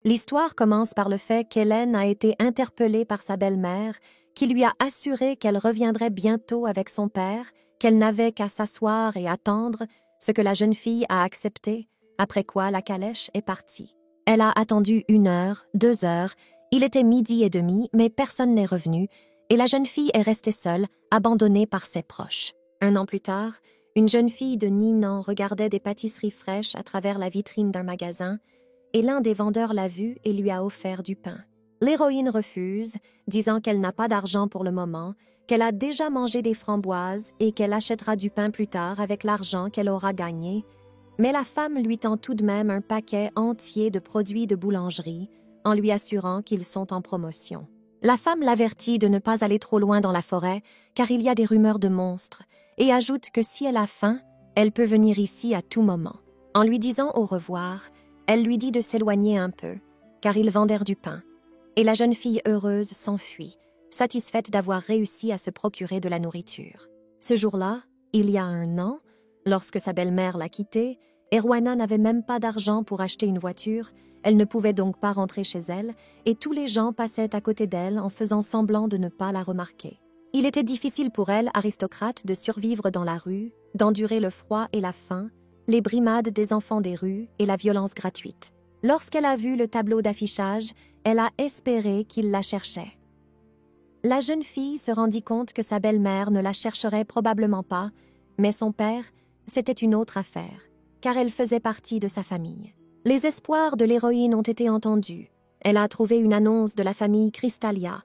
L'histoire commence par le fait qu'Hélène a été interpellée par sa belle-mère, qui lui a assuré qu'elle reviendrait bientôt avec son père, qu'elle n'avait qu'à s'asseoir et attendre, ce que la jeune fille a accepté, après quoi la calèche est partie. Elle a attendu 1 heure, 2 heures, il était 12h30, mais personne n'est revenu, et la jeune fille est restée seule, abandonnée par ses proches. 1 an plus tard, une jeune fille de 9 ans regardait des pâtisseries fraîches à travers la vitrine d'un magasin, et l'un des vendeurs l'a vue et lui a offert du pain. L'héroïne refuse, disant qu'elle n'a pas d'argent pour le moment, qu'elle a déjà mangé des framboises et qu'elle achètera du pain plus tard avec l'argent qu'elle aura gagné, mais la femme lui tend tout de même un paquet entier de produits de boulangerie, en lui assurant qu'ils sont en promotion. La femme l'avertit de ne pas aller trop loin dans la forêt, car il y a des rumeurs de monstres, et ajoute que si elle a faim, elle peut venir ici à tout moment. En lui disant au revoir, elle lui dit de s'éloigner un peu, car ils vendèrent du pain, et la jeune fille heureuse s'enfuit, satisfaite d'avoir réussi à se procurer de la nourriture. Ce jour-là, il y a 1 an, lorsque sa belle-mère l'a quittée, Erwana n'avait même pas d'argent pour acheter une voiture, elle ne pouvait donc pas rentrer chez elle, et tous les gens passaient à côté d'elle en faisant semblant de ne pas la remarquer. Il était difficile pour elle, aristocrate, de survivre dans la rue, d'endurer le froid et la faim, les brimades des enfants des rues et la violence gratuite. Lorsqu'elle a vu le tableau d'affichage, elle a espéré qu'il la cherchait. La jeune fille se rendit compte que sa belle-mère ne la chercherait probablement pas, mais son père, c'était une autre affaire, car elle faisait partie de sa famille. Les espoirs de l'héroïne ont été entendus. Elle a trouvé une annonce de la famille Crystalia,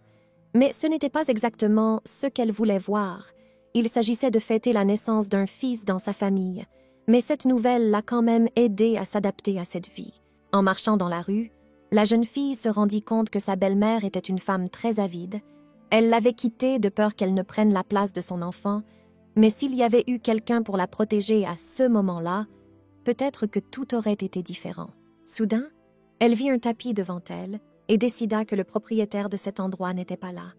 mais ce n'était pas exactement ce qu'elle voulait voir. Il s'agissait de fêter la naissance d'un fils dans sa famille, mais cette nouvelle l'a quand même aidée à s'adapter à cette vie. En marchant dans la rue, la jeune fille se rendit compte que sa belle-mère était une femme très avide. Elle l'avait quittée de peur qu'elle ne prenne la place de son enfant, mais s'il y avait eu quelqu'un pour la protéger à ce moment-là, peut-être que tout aurait été différent. Soudain, elle vit un tapis devant elle et décida que le propriétaire de cet endroit n'était pas là,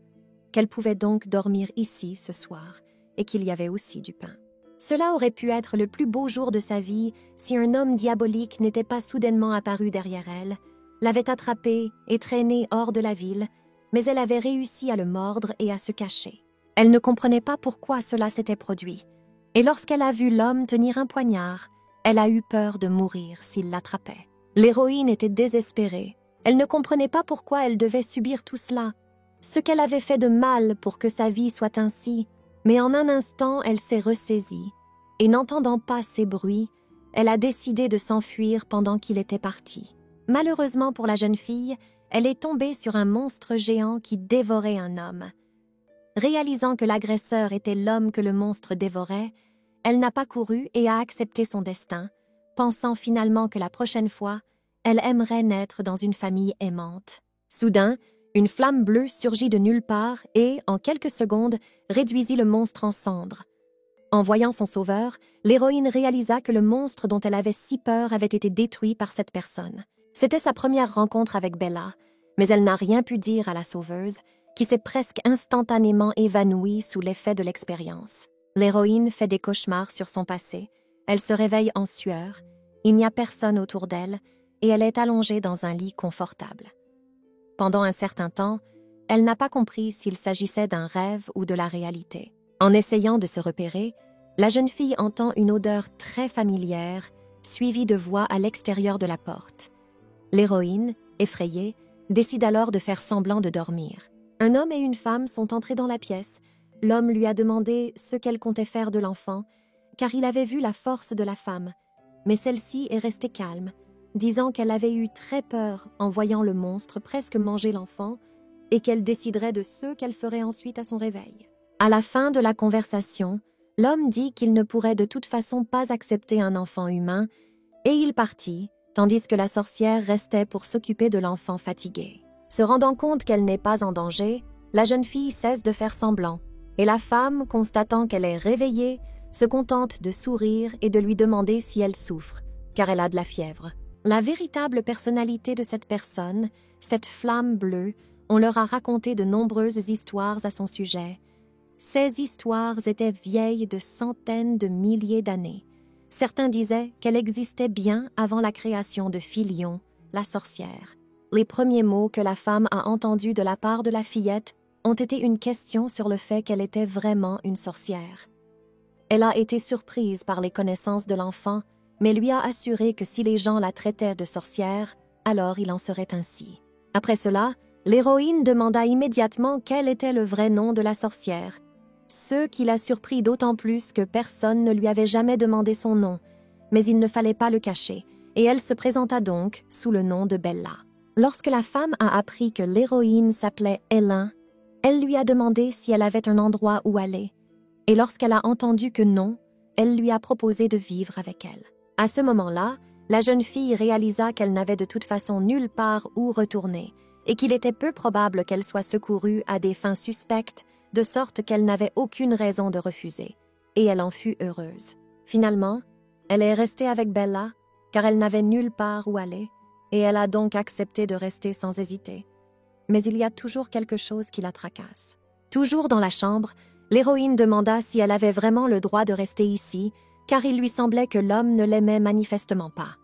qu'elle pouvait donc dormir ici ce soir et qu'il y avait aussi du pain. Cela aurait pu être le plus beau jour de sa vie si un homme diabolique n'était pas soudainement apparu derrière elle, l'avait attrapée et traînée hors de la ville, mais elle avait réussi à le mordre et à se cacher. Elle ne comprenait pas pourquoi cela s'était produit, et lorsqu'elle a vu l'homme tenir un poignard, elle a eu peur de mourir s'il l'attrapait. L'héroïne était désespérée. Elle ne comprenait pas pourquoi elle devait subir tout cela, ce qu'elle avait fait de mal pour que sa vie soit ainsi, mais en un instant, elle s'est ressaisie, et n'entendant pas ces bruits, elle a décidé de s'enfuir pendant qu'il était parti. Malheureusement pour la jeune fille, elle est tombée sur un monstre géant qui dévorait un homme. Réalisant que l'agresseur était l'homme que le monstre dévorait, elle n'a pas couru et a accepté son destin, pensant finalement que la prochaine fois, elle aimerait naître dans une famille aimante. Soudain, une flamme bleue surgit de nulle part et, en quelques secondes, réduisit le monstre en cendres. En voyant son sauveur, l'héroïne réalisa que le monstre dont elle avait si peur avait été détruit par cette personne. C'était sa première rencontre avec Bella, mais elle n'a rien pu dire à la sauveuse, qui s'est presque instantanément évanouie sous l'effet de l'expérience. L'héroïne fait des cauchemars sur son passé, elle se réveille en sueur, il n'y a personne autour d'elle et elle est allongée dans un lit confortable. Pendant un certain temps, elle n'a pas compris s'il s'agissait d'un rêve ou de la réalité. En essayant de se repérer, la jeune fille entend une odeur très familière, suivie de voix à l'extérieur de la porte. L'héroïne, effrayée, décide alors de faire semblant de dormir. Un homme et une femme sont entrés dans la pièce. L'homme lui a demandé ce qu'elle comptait faire de l'enfant, car il avait vu la force de la femme, mais celle-ci est restée calme, disant qu'elle avait eu très peur en voyant le monstre presque manger l'enfant et qu'elle déciderait de ce qu'elle ferait ensuite à son réveil. À la fin de la conversation, l'homme dit qu'il ne pourrait de toute façon pas accepter un enfant humain et il partit, tandis que la sorcière restait pour s'occuper de l'enfant fatigué. Se rendant compte qu'elle n'est pas en danger, la jeune fille cesse de faire semblant et la femme, constatant qu'elle est réveillée, se contente de sourire et de lui demander si elle souffre, car elle a de la fièvre. La véritable personnalité de cette personne, cette flamme bleue, on leur a raconté de nombreuses histoires à son sujet. Ces histoires étaient vieilles de centaines de milliers d'années. Certains disaient qu'elle existait bien avant la création de Philion, la sorcière. les premiers mots que la femme a entendus de la part de la fillette ont été une question sur le fait qu'elle était vraiment une sorcière. Elle a été surprise par les connaissances de l'enfant, mais lui a assuré que si les gens la traitaient de sorcière, alors il en serait ainsi. Après cela, l'héroïne demanda immédiatement quel était le vrai nom de la sorcière, ce qui la surprit d'autant plus que personne ne lui avait jamais demandé son nom, mais il ne fallait pas le cacher, et elle se présenta donc sous le nom de Bella. Lorsque la femme a appris que l'héroïne s'appelait Hélène, elle lui a demandé si elle avait un endroit où aller, et lorsqu'elle a entendu que non, elle lui a proposé de vivre avec elle. À ce moment-là, la jeune fille réalisa qu'elle n'avait de toute façon nulle part où retourner, et qu'il était peu probable qu'elle soit secourue à des fins suspectes, de sorte qu'elle n'avait aucune raison de refuser, et elle en fut heureuse. Finalement, elle est restée avec Bella, car elle n'avait nulle part où aller, et elle a donc accepté de rester sans hésiter. Mais il y a toujours quelque chose qui la tracasse. Toujours dans la chambre, l'héroïne demanda si elle avait vraiment le droit de rester ici, car il lui semblait que l'homme ne l'aimait manifestement pas.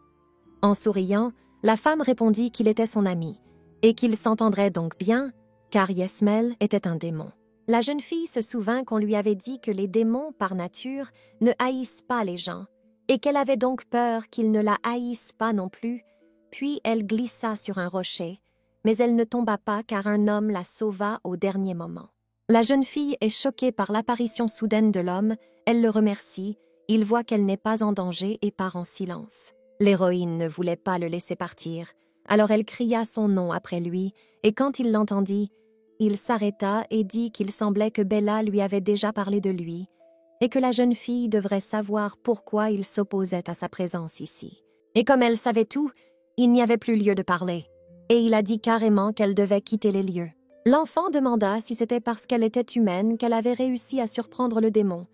En souriant, la femme répondit qu'il était son ami, et qu'il s'entendrait donc bien, car Yesmel était un démon. La jeune fille se souvint qu'on lui avait dit que les démons, par nature, ne haïssent pas les gens, et qu'elle avait donc peur qu'ils ne la haïssent pas non plus, puis elle glissa sur un rocher, mais elle ne tomba pas car un homme la sauva au dernier moment. La jeune fille est choquée par l'apparition soudaine de l'homme, elle le remercie, il voit qu'elle n'est pas en danger et part en silence. L'héroïne ne voulait pas le laisser partir, alors elle cria son nom après lui, et quand il l'entendit, il s'arrêta et dit qu'il semblait que Bella lui avait déjà parlé de lui, et que la jeune fille devrait savoir pourquoi il s'opposait à sa présence ici. Et comme elle savait tout, il n'y avait plus lieu de parler, et il a dit carrément qu'elle devait quitter les lieux. L'enfant demanda si c'était parce qu'elle était humaine qu'elle avait réussi à surprendre le démon,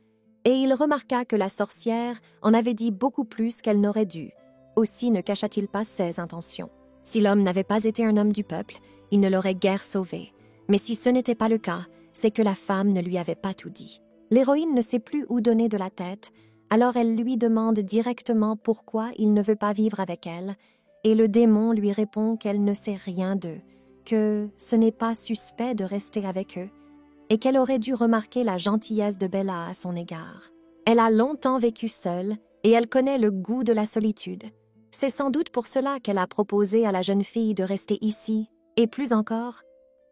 et il remarqua que la sorcière en avait dit beaucoup plus qu'elle n'aurait dû. Aussi ne cacha-t-il pas ses intentions. Si l'homme n'avait pas été un homme du peuple, il ne l'aurait guère sauvé. Mais si ce n'était pas le cas, c'est que la femme ne lui avait pas tout dit. L'héroïne ne sait plus où donner de la tête, alors elle lui demande directement pourquoi il ne veut pas vivre avec elle, et le démon lui répond qu'elle ne sait rien d'eux, que ce n'est pas suspect de rester avec eux, et qu'elle aurait dû remarquer la gentillesse de Bella à son égard. Elle a longtemps vécu seule, et elle connaît le goût de la solitude. C'est sans doute pour cela qu'elle a proposé à la jeune fille de rester ici, et plus encore,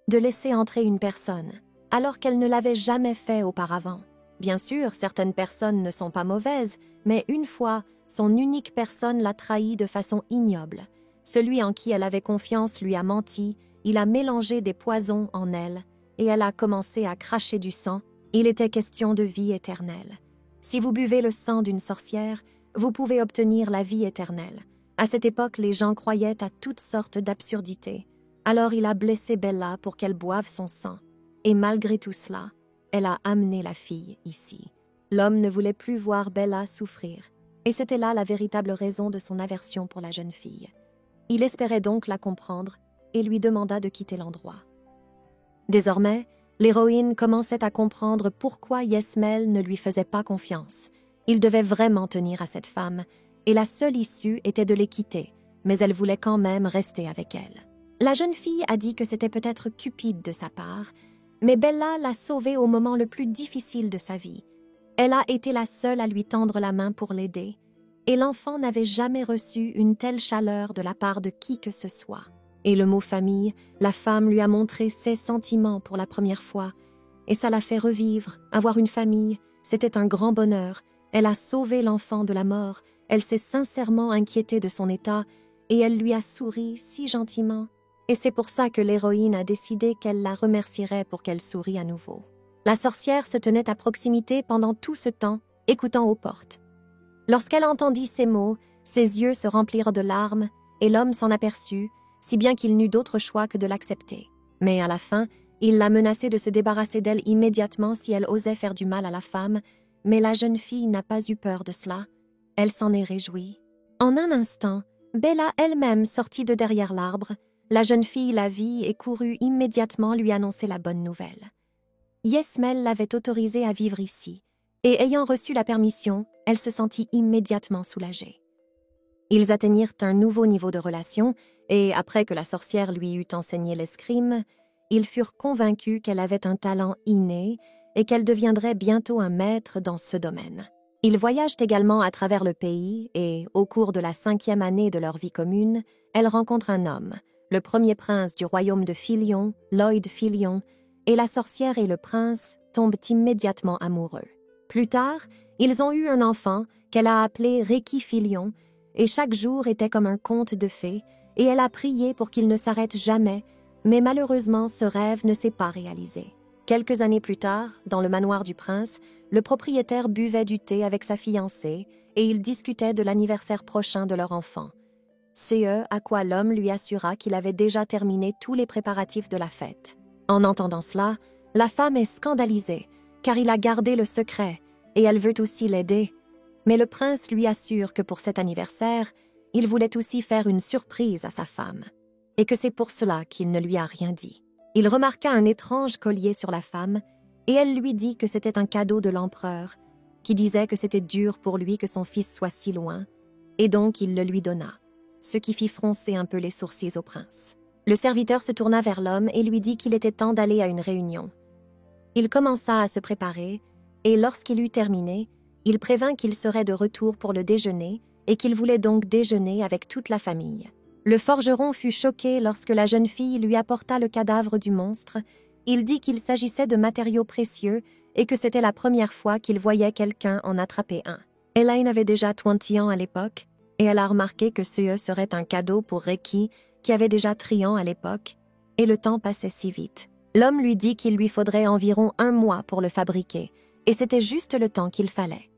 de laisser entrer une personne, alors qu'elle ne l'avait jamais fait auparavant. Bien sûr, certaines personnes ne sont pas mauvaises, mais une fois, son unique personne l'a trahie de façon ignoble. Celui en qui elle avait confiance lui a menti, il a mélangé des poisons en elle, et elle a commencé à cracher du sang. Il était question de vie éternelle. Si vous buvez le sang d'une sorcière, vous pouvez obtenir la vie éternelle. À cette époque, les gens croyaient à toutes sortes d'absurdités. Alors il a blessé Bella pour qu'elle boive son sang. Et malgré tout cela, elle a amené la fille ici. L'homme ne voulait plus voir Bella souffrir, et c'était là la véritable raison de son aversion pour la jeune fille. Il espérait donc la comprendre et lui demanda de quitter l'endroit. Désormais, l'héroïne commençait à comprendre pourquoi Yesmel ne lui faisait pas confiance. Il devait vraiment tenir à cette femme, et la seule issue était de les quitter, mais elle voulait quand même rester avec elle. La jeune fille a dit que c'était peut-être cupide de sa part, mais Bella l'a sauvée au moment le plus difficile de sa vie. Elle a été la seule à lui tendre la main pour l'aider, et l'enfant n'avait jamais reçu une telle chaleur de la part de qui que ce soit. Et le mot famille, la femme lui a montré ses sentiments pour la première fois, et ça l'a fait revivre. Avoir une famille, c'était un grand bonheur. Elle a sauvé l'enfant de la mort, elle s'est sincèrement inquiétée de son état, et elle lui a souri si gentiment. Et c'est pour ça que l'héroïne a décidé qu'elle la remercierait pour qu'elle sourie à nouveau. La sorcière se tenait à proximité pendant tout ce temps, écoutant aux portes. Lorsqu'elle entendit ces mots, ses yeux se remplirent de larmes, et l'homme s'en aperçut, si bien qu'il n'eut d'autre choix que de l'accepter. Mais à la fin, il l'a menacée de se débarrasser d'elle immédiatement si elle osait faire du mal à la femme, mais la jeune fille n'a pas eu peur de cela. Elle s'en est réjouie. En un instant, Bella elle-même sortit de derrière l'arbre. La jeune fille la vit et courut immédiatement lui annoncer la bonne nouvelle. Yesmel l'avait autorisée à vivre ici, et ayant reçu la permission, elle se sentit immédiatement soulagée. Ils atteignirent un nouveau niveau de relation et, après que la sorcière lui eut enseigné l'escrime, ils furent convaincus qu'elle avait un talent inné et qu'elle deviendrait bientôt un maître dans ce domaine. Ils voyagent également à travers le pays et, au cours de la 5e année de leur vie commune, elle rencontre un homme, le premier prince du royaume de Philion, Lloyd Philion, et la sorcière et le prince tombent immédiatement amoureux. Plus tard, ils ont eu un enfant qu'elle a appelé Reiki Philion, et chaque jour était comme un conte de fées, et elle a prié pour qu'il ne s'arrête jamais, mais malheureusement ce rêve ne s'est pas réalisé. Quelques années plus tard, dans le manoir du prince, le propriétaire buvait du thé avec sa fiancée et ils discutaient de l'anniversaire prochain de leur enfant. C'est à quoi l'homme lui assura qu'il avait déjà terminé tous les préparatifs de la fête. En entendant cela, la femme est scandalisée, car il a gardé le secret et elle veut aussi l'aider. Mais le prince lui assure que pour cet anniversaire, il voulait aussi faire une surprise à sa femme, et que c'est pour cela qu'il ne lui a rien dit. Il remarqua un étrange collier sur la femme, et elle lui dit que c'était un cadeau de l'empereur, qui disait que c'était dur pour lui que son fils soit si loin, et donc il le lui donna, ce qui fit froncer un peu les sourcils au prince. Le serviteur se tourna vers l'homme et lui dit qu'il était temps d'aller à une réunion. Il commença à se préparer, et lorsqu'il eut terminé, il prévint qu'il serait de retour pour le déjeuner et qu'il voulait donc déjeuner avec toute la famille. Le forgeron fut choqué lorsque la jeune fille lui apporta le cadavre du monstre. Il dit qu'il s'agissait de matériaux précieux et que c'était la première fois qu'il voyait quelqu'un en attraper un. Elaine avait déjà 20 ans à l'époque et elle a remarqué que ce serait un cadeau pour Reiki qui avait déjà 30 ans à l'époque, et le temps passait si vite. L'homme lui dit qu'il lui faudrait environ 1 mois pour le fabriquer, et c'était juste le temps qu'il fallait.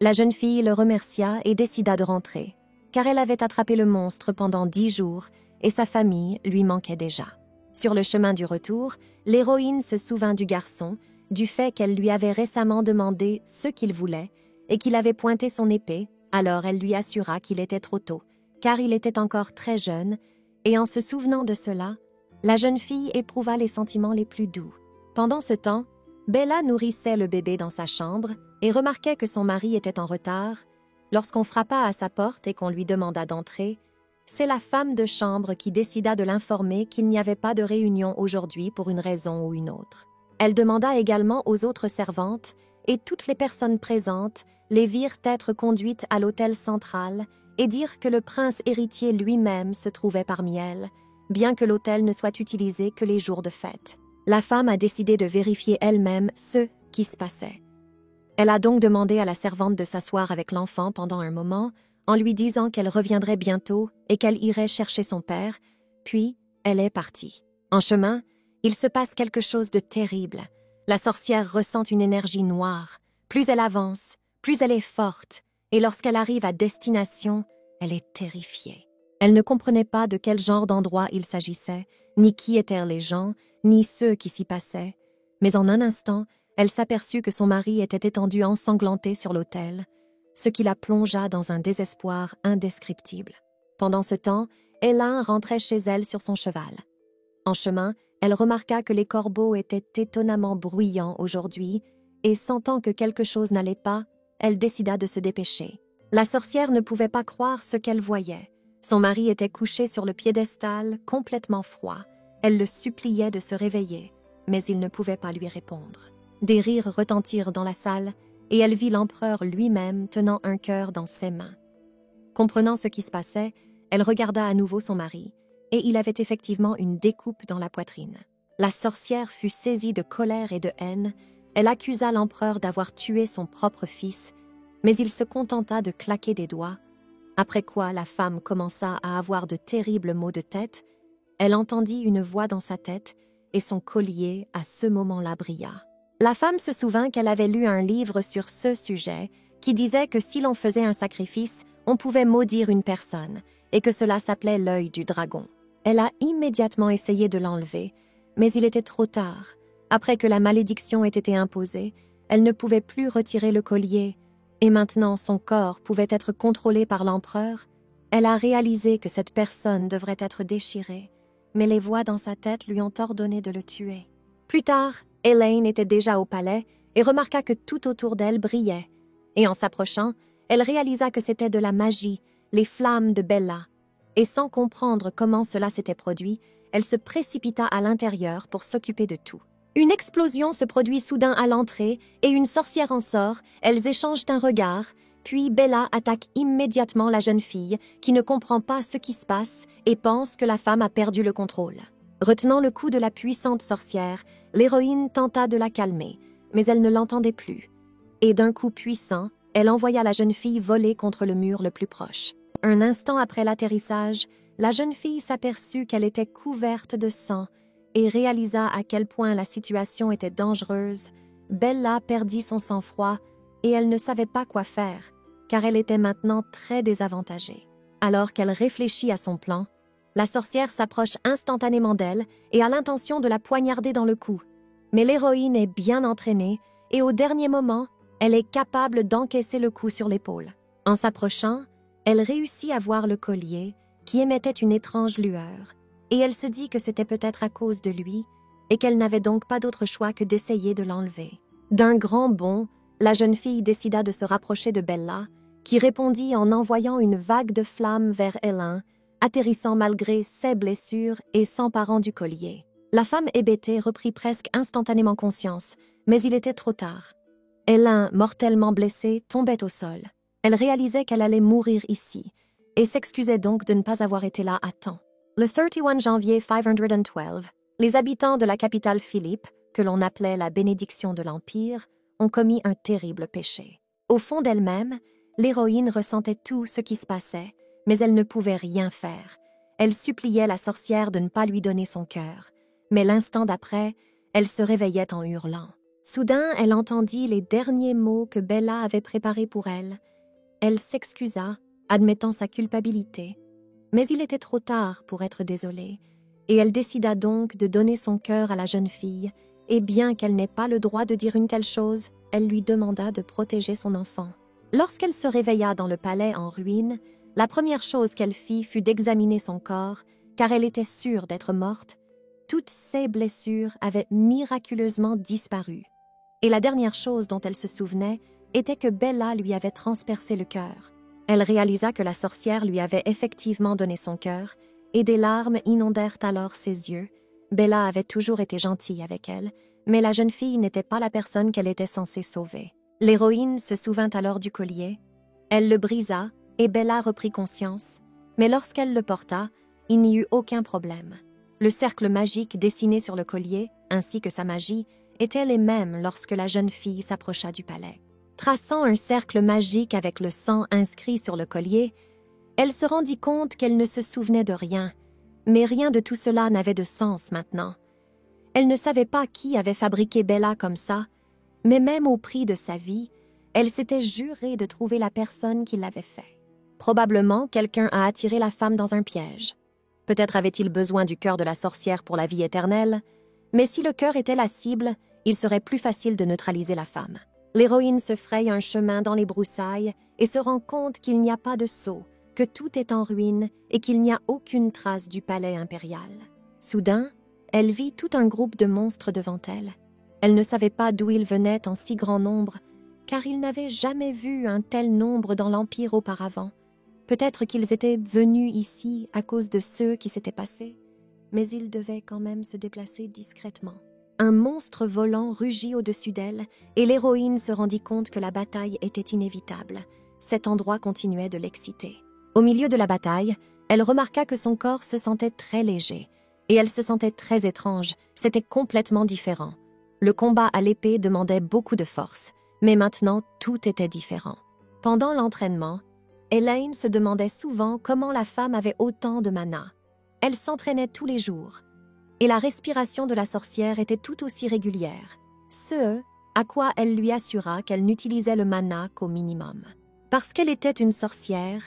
La jeune fille le remercia et décida de rentrer, car elle avait attrapé le monstre pendant 10 jours et sa famille lui manquait déjà. Sur le chemin du retour, l'héroïne se souvint du garçon, du fait qu'elle lui avait récemment demandé ce qu'il voulait et qu'il avait pointé son épée, alors elle lui assura qu'il était trop tôt, car il était encore très jeune, et en se souvenant de cela, la jeune fille éprouva les sentiments les plus doux. Pendant ce temps, Bella nourrissait le bébé dans sa chambre et remarquait que son mari était en retard. Lorsqu'on frappa à sa porte et qu'on lui demanda d'entrer, c'est la femme de chambre qui décida de l'informer qu'il n'y avait pas de réunion aujourd'hui pour une raison ou une autre. Elle demanda également aux autres servantes, et toutes les personnes présentes les virent être conduites à l'hôtel central et dire que le prince héritier lui-même se trouvait parmi elles, bien que l'hôtel ne soit utilisé que les jours de fête. La femme a décidé de vérifier elle-même ce qui se passait. Elle a donc demandé à la servante de s'asseoir avec l'enfant pendant un moment, en lui disant qu'elle reviendrait bientôt et qu'elle irait chercher son père, puis elle est partie. En chemin, il se passe quelque chose de terrible. La sorcière ressent une énergie noire. Plus elle avance, plus elle est forte, et lorsqu'elle arrive à destination, elle est terrifiée. Elle ne comprenait pas de quel genre d'endroit il s'agissait, ni qui étaient les gens, ni ceux qui s'y passaient. Mais en un instant, elle s'aperçut que son mari était étendu ensanglanté sur l'autel, ce qui la plongea dans un désespoir indescriptible. Pendant ce temps, Ella rentrait chez elle sur son cheval. En chemin, elle remarqua que les corbeaux étaient étonnamment bruyants aujourd'hui, et sentant que quelque chose n'allait pas, elle décida de se dépêcher. La sorcière ne pouvait pas croire ce qu'elle voyait. Son mari était couché sur le piédestal, complètement froid. Elle le suppliait de se réveiller, mais il ne pouvait pas lui répondre. Des rires retentirent dans la salle, et elle vit l'empereur lui-même tenant un cœur dans ses mains. Comprenant ce qui se passait, elle regarda à nouveau son mari, et il avait effectivement une découpe dans la poitrine. La sorcière fut saisie de colère et de haine. Elle accusa l'empereur d'avoir tué son propre fils, mais il se contenta de claquer des doigts, après quoi la femme commença à avoir de terribles maux de tête. Elle entendit une voix dans sa tête, et son collier à ce moment-là brilla. La femme se souvint qu'elle avait lu un livre sur ce sujet qui disait que si l'on faisait un sacrifice, on pouvait maudire une personne, et que cela s'appelait l'œil du dragon. Elle a immédiatement essayé de l'enlever, mais il était trop tard. Après que la malédiction ait été imposée, elle ne pouvait plus retirer le collier, et maintenant son corps pouvait être contrôlé par l'empereur. Elle a réalisé que cette personne devrait être déchirée, mais les voix dans sa tête lui ont ordonné de le tuer. Plus tard, Elaine était déjà au palais et remarqua que tout autour d'elle brillait, et en s'approchant, elle réalisa que c'était de la magie les flammes de Bella, et sans comprendre comment cela s'était produit, elle se précipita à l'intérieur pour s'occuper de tout. Une explosion se produit soudain à l'entrée et une sorcière en sort, elles échangent un regard, puis Bella attaque immédiatement la jeune fille qui ne comprend pas ce qui se passe et pense que la femme a perdu le contrôle. Retenant le coup de la puissante sorcière, l'héroïne tenta de la calmer, mais elle ne l'entendait plus. Et d'un coup puissant, elle envoya la jeune fille voler contre le mur le plus proche. Un instant après l'atterrissage, la jeune fille s'aperçut qu'elle était couverte de sang et réalisa à quel point la situation était dangereuse. Bella perdit son sang-froid et elle ne savait pas quoi faire, car elle était maintenant très désavantagée. Alors qu'elle réfléchit à son plan, la sorcière s'approche instantanément d'elle et a l'intention de la poignarder dans le cou. Mais l'héroïne est bien entraînée et au dernier moment, elle est capable d'encaisser le coup sur l'épaule. En s'approchant, elle réussit à voir le collier qui émettait une étrange lueur, et elle se dit que c'était peut-être à cause de lui et qu'elle n'avait donc pas d'autre choix que d'essayer de l'enlever. D'un grand bond, la jeune fille décida de se rapprocher de Bella, qui répondit en envoyant une vague de flammes vers Hélène, atterrissant malgré ses blessures et s'emparant du collier. La femme hébétée reprit presque instantanément conscience, mais il était trop tard. Hélène, mortellement blessée, tombait au sol. Elle réalisait qu'elle allait mourir ici, et s'excusait donc de ne pas avoir été là à temps. Le 31 janvier 512, les habitants de la capitale Philippe, que l'on appelait la bénédiction de l'Empire, ont commis un terrible péché. Au fond d'elle-même, l'héroïne ressentait tout ce qui se passait, mais elle ne pouvait rien faire. Elle suppliait la sorcière de ne pas lui donner son cœur, mais l'instant d'après, elle se réveillait en hurlant. Soudain, elle entendit les derniers mots que Bella avait préparés pour elle. Elle s'excusa, admettant sa culpabilité, mais il était trop tard pour être désolée, et elle décida donc de donner son cœur à la jeune fille, et bien qu'elle n'ait pas le droit de dire une telle chose, elle lui demanda de protéger son enfant. Lorsqu'elle se réveilla dans le palais en ruine, la première chose qu'elle fit fut d'examiner son corps, car elle était sûre d'être morte. Toutes ses blessures avaient miraculeusement disparu. Et la dernière chose dont elle se souvenait était que Bella lui avait transpercé le cœur. Elle réalisa que la sorcière lui avait effectivement donné son cœur, et des larmes inondèrent alors ses yeux. Bella avait toujours été gentille avec elle, mais la jeune fille n'était pas la personne qu'elle était censée sauver. L'héroïne se souvint alors du collier. Elle le brisa, et Bella reprit conscience, mais lorsqu'elle le porta, il n'y eut aucun problème. Le cercle magique dessiné sur le collier, ainsi que sa magie, étaient les mêmes lorsque la jeune fille s'approcha du palais. Traçant un cercle magique avec le sang inscrit sur le collier, elle se rendit compte qu'elle ne se souvenait de rien, mais rien de tout cela n'avait de sens maintenant. Elle ne savait pas qui avait fabriqué Bella comme ça, mais même au prix de sa vie, elle s'était jurée de trouver la personne qui l'avait fait. Probablement, quelqu'un a attiré la femme dans un piège. Peut-être avait-il besoin du cœur de la sorcière pour la vie éternelle, mais si le cœur était la cible, il serait plus facile de neutraliser la femme. L'héroïne se fraye un chemin dans les broussailles et se rend compte qu'il n'y a pas de sceau, que tout est en ruine et qu'il n'y a aucune trace du palais impérial. Soudain, elle vit tout un groupe de monstres devant elle. Elle ne savait pas d'où ils venaient en si grand nombre, car ils n'avaient jamais vu un tel nombre dans l'Empire auparavant. Peut-être qu'ils étaient venus ici à cause de ceux qui s'étaient passés, mais ils devaient quand même se déplacer discrètement. Un monstre volant rugit au-dessus d'elle, et l'héroïne se rendit compte que la bataille était inévitable. Cet endroit continuait de l'exciter. Au milieu de la bataille, elle remarqua que son corps se sentait très léger, et elle se sentait très étrange, c'était complètement différent. Le combat à l'épée demandait beaucoup de force, mais maintenant tout était différent. Pendant l'entraînement, Elaine se demandait souvent comment la femme avait autant de mana. Elle s'entraînait tous les jours, et la respiration de la sorcière était tout aussi régulière, ce à quoi elle lui assura qu'elle n'utilisait le mana qu'au minimum. Parce qu'elle était une sorcière,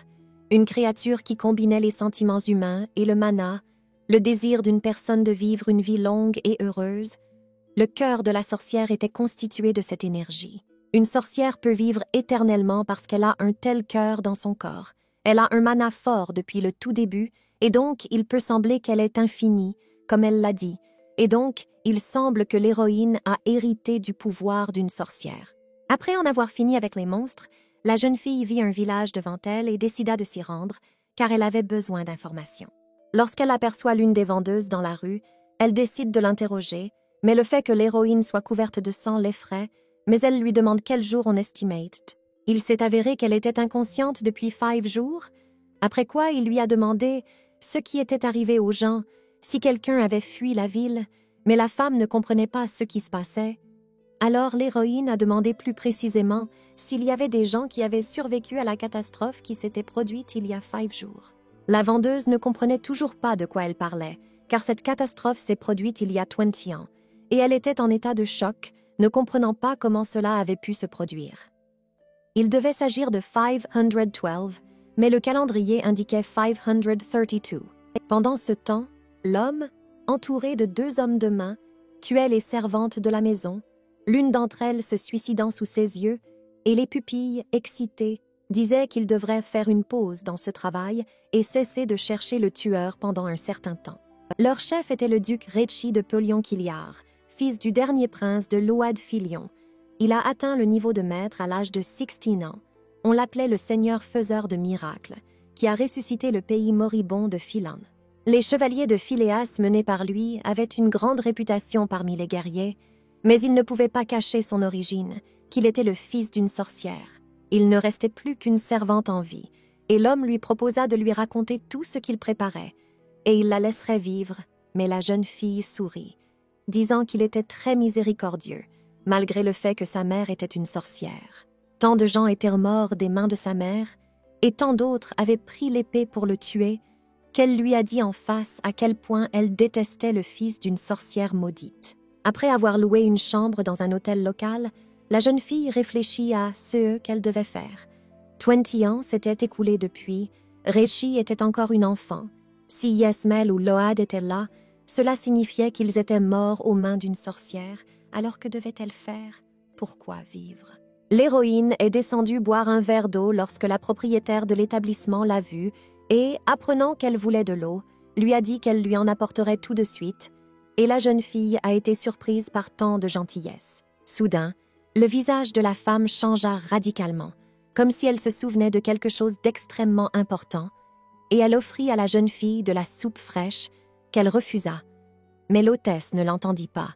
une créature qui combinait les sentiments humains et le mana, le désir d'une personne de vivre une vie longue et heureuse, le cœur de la sorcière était constitué de cette énergie. Une sorcière peut vivre éternellement parce qu'elle a un tel cœur dans son corps. Elle a un mana fort depuis le tout début, et donc il peut sembler qu'elle est infinie, comme elle l'a dit, et donc il semble que l'héroïne a hérité du pouvoir d'une sorcière. Après en avoir fini avec les monstres, La jeune fille vit un village devant elle et décida de s'y rendre, car elle avait besoin d'informations. Lorsqu'elle aperçoit l'une des vendeuses dans la rue, elle décide de l'interroger, mais le fait que l'héroïne soit couverte de sang l'effraie, mais elle lui demande quel jour on estimate. Il s'est avéré qu'elle était inconsciente depuis 5 jours, après quoi il lui a demandé ce qui était arrivé aux gens, si quelqu'un avait fui la ville, mais la femme ne comprenait pas ce qui se passait. Alors l'héroïne a demandé plus précisément s'il y avait des gens qui avaient survécu à la catastrophe qui s'était produite il y a 5 jours. La vendeuse ne comprenait toujours pas de quoi elle parlait, car cette catastrophe s'est produite il y a 20 ans, et elle était en état de choc, ne comprenant pas comment cela avait pu se produire. Il devait s'agir de 512, mais le calendrier indiquait 532. Pendant ce temps, l'homme, entouré de 2 hommes de main, tuait les servantes de la maison, l'une d'entre elles se suicidant sous ses yeux, et les pupilles, excitées, disaient qu'il devrait faire une pause dans ce travail et cesser de chercher le tueur pendant un certain temps. Leur chef était le duc Réchi de Polion-Kiliar, fils du dernier prince de l'Ouad-Filion. Il a atteint le niveau de maître à l'âge de 16 ans. On l'appelait le seigneur faiseur de miracles, qui a ressuscité le pays moribond de Philan. Les chevaliers de Philéas menés par lui avaient une grande réputation parmi les guerriers, mais ils ne pouvaient pas cacher son origine, qu'il était le fils d'une sorcière. Il ne restait plus qu'une servante en vie, et l'homme lui proposa de lui raconter tout ce qu'il préparait, et il la laisserait vivre, mais la jeune fille sourit, disant qu'il était très miséricordieux, malgré le fait que sa mère était une sorcière. Tant de gens étaient morts des mains de sa mère, et tant d'autres avaient pris l'épée pour le tuer, qu'elle lui a dit en face à quel point elle détestait le fils d'une sorcière maudite. Après avoir loué une chambre dans un hôtel local, la jeune fille réfléchit à ce qu'elle devait faire. 20 ans s'étaient écoulés depuis, Réchi était encore une enfant. Si Yesmel ou Load étaient là, cela signifiait qu'ils étaient morts aux mains d'une sorcière, alors que devait-elle faire? Pourquoi vivre? L'héroïne est descendue boire un verre d'eau lorsque la propriétaire de l'établissement l'a vue et, apprenant qu'elle voulait de l'eau, lui a dit qu'elle lui en apporterait tout de suite, et la jeune fille a été surprise par tant de gentillesse. Soudain, le visage de la femme changea radicalement, comme si elle se souvenait de quelque chose d'extrêmement important, et elle offrit à la jeune fille de la soupe fraîche qu'elle refusa. Mais l'hôtesse ne l'entendit pas.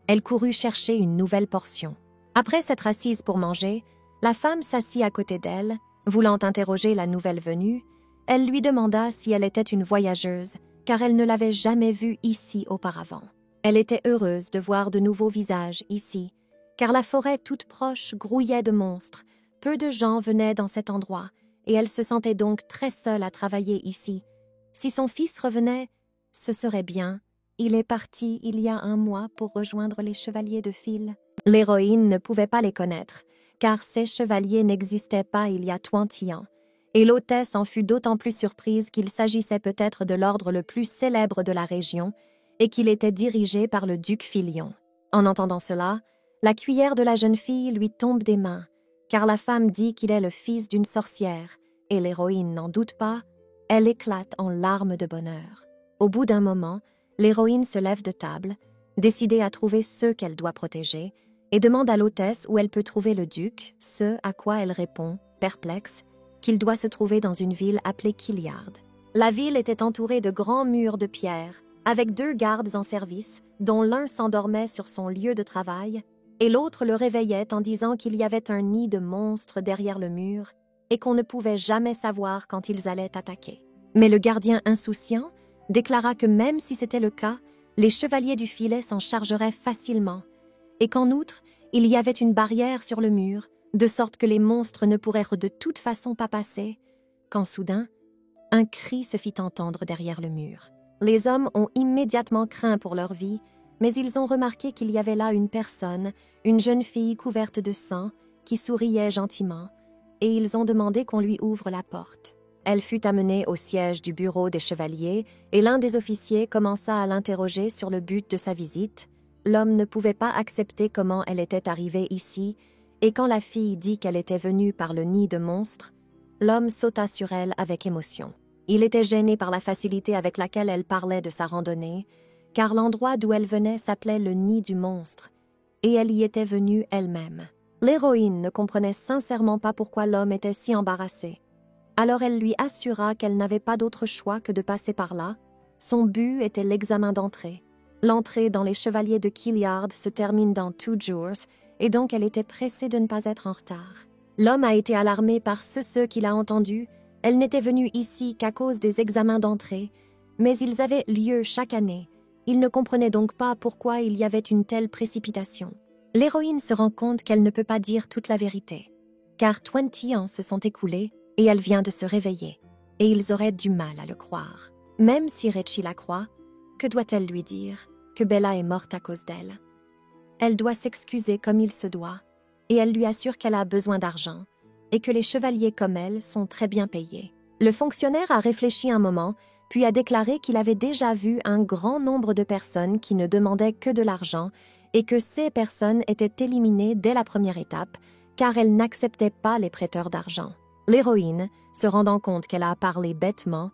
Elle courut chercher une nouvelle portion. Après s'être assise pour manger, la femme s'assit à côté d'elle, voulant interroger la nouvelle venue. Elle lui demanda si elle était une voyageuse, car elle ne l'avait jamais vue ici auparavant. Elle était heureuse de voir de nouveaux visages ici, car la forêt toute proche grouillait de monstres. Peu de gens venaient dans cet endroit, et elle se sentait donc très seule à travailler ici. Si son fils revenait, ce serait bien. Il est parti il y a 1 mois pour rejoindre les chevaliers de fil. L'héroïne ne pouvait pas les connaître, car ces chevaliers n'existaient pas il y a 20 ans, et l'hôtesse en fut d'autant plus surprise qu'il s'agissait peut-être de l'ordre le plus célèbre de la région et qu'il était dirigé par le duc Filion. En entendant cela, la cuillère de la jeune fille lui tombe des mains, car la femme dit qu'il est le fils d'une sorcière, et l'héroïne n'en doute pas, elle éclate en larmes de bonheur. Au bout d'un moment, l'héroïne se lève de table, décidée à trouver ceux qu'elle doit protéger, et demande à l'hôtesse où elle peut trouver le duc, ce à quoi elle répond, perplexe, qu'il doit se trouver dans une ville appelée Kiliard. La ville était entourée de grands murs de pierre, avec 2 gardes en service, dont l'un s'endormait sur son lieu de travail, et l'autre le réveillait en disant qu'il y avait un nid de monstres derrière le mur, et qu'on ne pouvait jamais savoir quand ils allaient attaquer. Mais le gardien insouciant déclara que même si c'était le cas, les chevaliers du filet s'en chargeraient facilement, et qu'en outre, il y avait une barrière sur le mur, de sorte que les monstres ne pourraient de toute façon pas passer, quand soudain, un cri se fit entendre derrière le mur. Les hommes ont immédiatement craint pour leur vie, mais ils ont remarqué qu'il y avait là une personne, une jeune fille couverte de sang, qui souriait gentiment, et ils ont demandé qu'on lui ouvre la porte. Elle fut amenée au siège du bureau des chevaliers, et l'un des officiers commença à l'interroger sur le but de sa visite. L'homme ne pouvait pas accepter comment elle était arrivée ici, et quand la fille dit qu'elle était venue par le nid de monstres, l'homme sauta sur elle avec émotion. Il était gêné par la facilité avec laquelle elle parlait de sa randonnée, car l'endroit d'où elle venait s'appelait le nid du monstre, et elle y était venue elle-même. L'héroïne ne comprenait sincèrement pas pourquoi l'homme était si embarrassé. Alors elle lui assura qu'elle n'avait pas d'autre choix que de passer par là. Son but était l'examen d'entrée. L'entrée dans les chevaliers de Killiard se termine dans 2 jours, et donc elle était pressée de ne pas être en retard. L'homme a été alarmé par ceux qu'il a entendus. Elle n'était venue ici qu'à cause des examens d'entrée, mais ils avaient lieu chaque année. Il ne comprenait donc pas pourquoi il y avait une telle précipitation. L'héroïne se rend compte qu'elle ne peut pas dire toute la vérité, car 20 ans se sont écoulés et elle vient de se réveiller, et ils auraient du mal à le croire. Même si Reggie la croit, que doit-elle lui dire? Que Bella est morte à cause d'elle. Elle doit s'excuser comme il se doit, et elle lui assure qu'elle a besoin d'argent, et que les chevaliers comme elle sont très bien payés. Le fonctionnaire a réfléchi un moment, puis a déclaré qu'il avait déjà vu un grand nombre de personnes qui ne demandaient que de l'argent et que ces personnes étaient éliminées dès la première étape, car elles n'acceptaient pas les prêteurs d'argent. L'héroïne, se rendant compte qu'elle a parlé bêtement,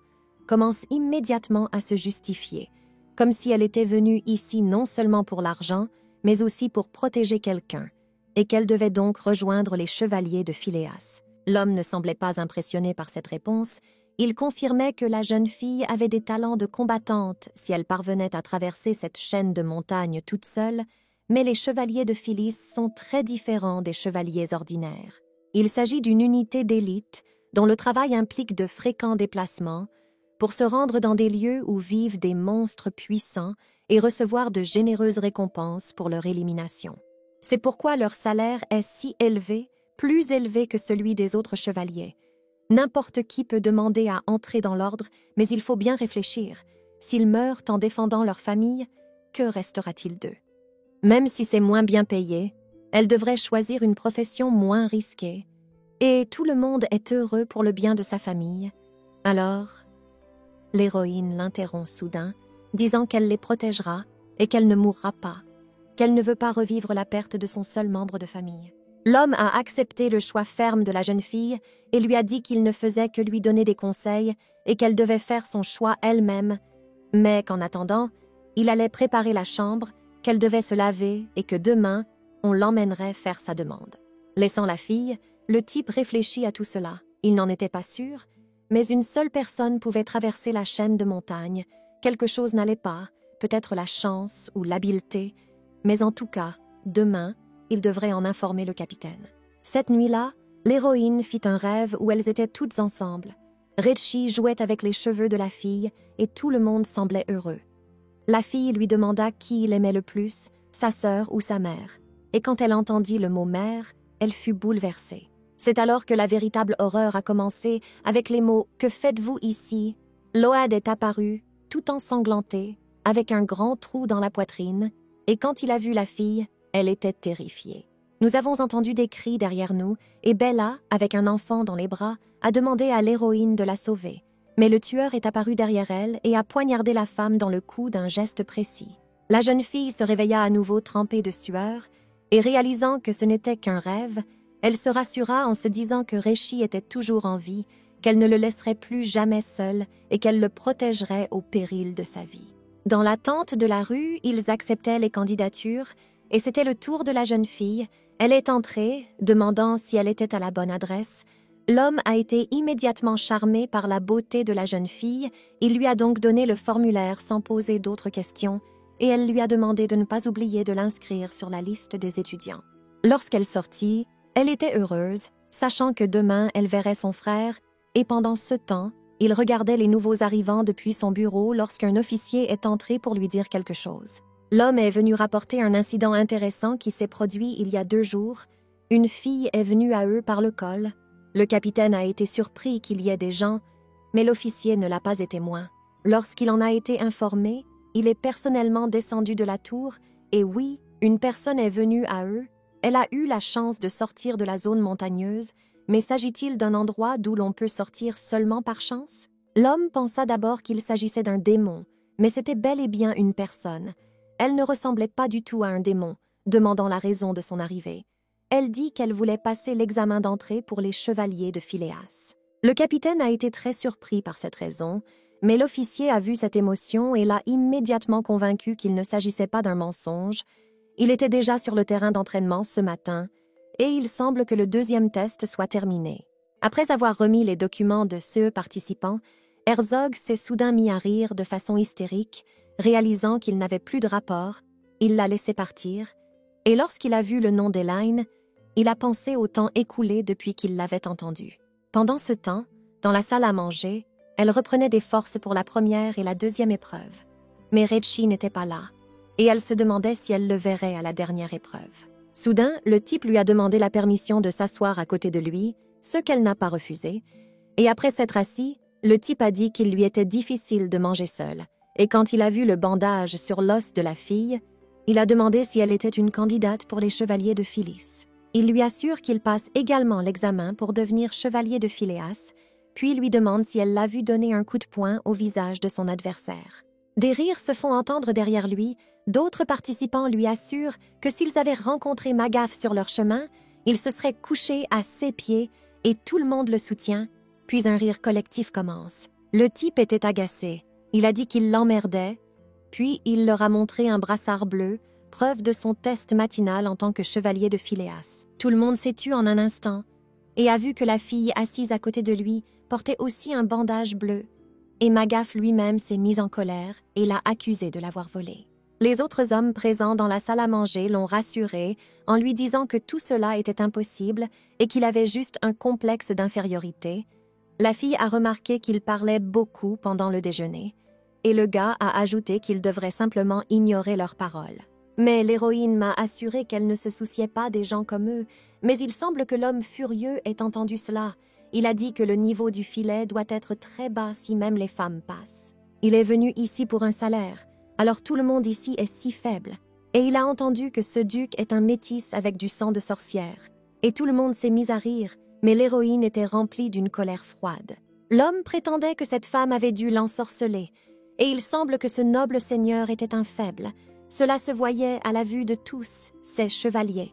commence immédiatement à se justifier, comme si elle était venue ici non seulement pour l'argent, mais aussi pour protéger quelqu'un, et qu'elle devait donc rejoindre les chevaliers de Phileas. L'homme ne semblait pas impressionné par cette réponse. Il confirmait que la jeune fille avait des talents de combattante si elle parvenait à traverser cette chaîne de montagnes toute seule, mais les chevaliers de Phyllis sont très différents des chevaliers ordinaires. Il s'agit d'une unité d'élite dont le travail implique de fréquents déplacements pour se rendre dans des lieux où vivent des monstres puissants et recevoir de généreuses récompenses pour leur élimination. C'est pourquoi leur salaire est si élevé, plus élevé que celui des autres chevaliers. N'importe qui peut demander à entrer dans l'ordre, mais il faut bien réfléchir. S'ils meurent en défendant leur famille, que restera-t-il d'eux? Même si c'est moins bien payé, elle devrait choisir une profession moins risquée. Et tout le monde est heureux pour le bien de sa famille. Alors, l'héroïne l'interrompt soudain, disant qu'elle les protégera et qu'elle ne mourra pas, qu'elle ne veut pas revivre la perte de son seul membre de famille. L'homme a accepté le choix ferme de la jeune fille et lui a dit qu'il ne faisait que lui donner des conseils et qu'elle devait faire son choix elle-même, mais qu'en attendant, il allait préparer la chambre, qu'elle devait se laver et que demain, on l'emmènerait faire sa demande. Laissant la fille, le type réfléchit à tout cela. Il n'en était pas sûr, mais une seule personne pouvait traverser la chaîne de montagnes. Quelque chose n'allait pas, peut-être la chance ou l'habileté, mais en tout cas, demain, il devrait en informer le capitaine. Cette nuit-là, l'héroïne fit un rêve où elles étaient toutes ensemble. Reggie jouait avec les cheveux de la fille et tout le monde semblait heureux. La fille lui demanda qui il aimait le plus, sa sœur ou sa mère. Et quand elle entendit le mot « mère », elle fut bouleversée. C'est alors que la véritable horreur a commencé avec les mots « Que faites-vous ici ?» Load est apparu, tout ensanglanté, avec un grand trou dans la poitrine, et quand il a vu la fille, elle était terrifiée. Nous avons entendu des cris derrière nous, et Bella, avec un enfant dans les bras, a demandé à l'héroïne de la sauver. Mais le tueur est apparu derrière elle et a poignardé la femme dans le cou d'un geste précis. La jeune fille se réveilla à nouveau trempée de sueur, et réalisant que ce n'était qu'un rêve, elle se rassura en se disant que Reggie était toujours en vie, qu'elle ne le laisserait plus jamais seul et qu'elle le protégerait au péril de sa vie. Dans l'attente de la rue, ils acceptaient les candidatures, et c'était le tour de la jeune fille. Elle est entrée, demandant si elle était à la bonne adresse. L'homme a été immédiatement charmé par la beauté de la jeune fille. Il lui a donc donné le formulaire sans poser d'autres questions, et elle lui a demandé de ne pas oublier de l'inscrire sur la liste des étudiants. Lorsqu'elle sortit, elle était heureuse, sachant que demain elle verrait son frère, et pendant ce temps, il regardait les nouveaux arrivants depuis son bureau lorsqu'un officier est entré pour lui dire quelque chose. L'homme est venu rapporter un incident intéressant qui s'est produit il y a 2 jours. Une fille est venue à eux par le col. Le capitaine a été surpris qu'il y ait des gens, mais l'officier ne l'a pas été moins. Lorsqu'il en a été informé, il est personnellement descendu de la tour, et oui, une personne est venue à eux. Elle a eu la chance de sortir de la zone montagneuse, mais s'agit-il d'un endroit d'où l'on peut sortir seulement par chance? L'homme pensa d'abord qu'il s'agissait d'un démon, mais c'était bel et bien une personne. Elle ne ressemblait pas du tout à un démon, demandant la raison de son arrivée. Elle dit qu'elle voulait passer l'examen d'entrée pour les chevaliers de Phileas. Le capitaine a été très surpris par cette raison, mais l'officier a vu cette émotion et l'a immédiatement convaincu qu'il ne s'agissait pas d'un mensonge. Il était déjà sur le terrain d'entraînement ce matin, et il semble que le deuxième test soit terminé. Après avoir remis les documents de ceux participants, Herzog s'est soudain mis à rire de façon hystérique, réalisant qu'il n'avait plus de rapport, il l'a laissé partir, et lorsqu'il a vu le nom d'Elaine, il a pensé au temps écoulé depuis qu'il l'avait entendu. Pendant ce temps, dans la salle à manger, elle reprenait des forces pour la première et la deuxième épreuve. Mais Reggie n'était pas là, et elle se demandait si elle le verrait à la dernière épreuve. Soudain, le type lui a demandé la permission de s'asseoir à côté de lui, ce qu'elle n'a pas refusé, et après s'être assis, le type a dit qu'il lui était difficile de manger seul, et quand il a vu le bandage sur l'os de la fille, il a demandé si elle était une candidate pour les chevaliers de Phyllis. Il lui assure qu'il passe également l'examen pour devenir chevalier de Phileas, puis lui demande si elle l'a vu donner un coup de poing au visage de son adversaire. Des rires se font entendre derrière lui, d'autres participants lui assurent que s'ils avaient rencontré Magaff sur leur chemin, ils se seraient couchés à ses pieds et tout le monde le soutient, puis un rire collectif commence. Le type était agacé, il a dit qu'il l'emmerdait, puis il leur a montré un brassard bleu, preuve de son test matinal en tant que chevalier de Phileas. Tout le monde s'est tu en un instant et a vu que la fille assise à côté de lui portait aussi un bandage bleu, et Magaff lui-même s'est mis en colère et l'a accusé de l'avoir volé. Les autres hommes présents dans la salle à manger l'ont rassuré en lui disant que tout cela était impossible et qu'il avait juste un complexe d'infériorité. La fille a remarqué qu'il parlait beaucoup pendant le déjeuner, et le gars a ajouté qu'il devrait simplement ignorer leurs paroles. Mais l'héroïne m'a assuré qu'elle ne se souciait pas des gens comme eux, mais il semble que l'homme furieux ait entendu cela. Il a dit que le niveau du filet doit être très bas si même les femmes passent. Il est venu ici pour un salaire, alors tout le monde ici est si faible. Et il a entendu que ce duc est un métis avec du sang de sorcière. Et tout le monde s'est mis à rire, mais l'héroïne était remplie d'une colère froide. L'homme prétendait que cette femme avait dû l'ensorceler, et il semble que ce noble seigneur était un faible. Cela se voyait à la vue de tous, ces chevaliers.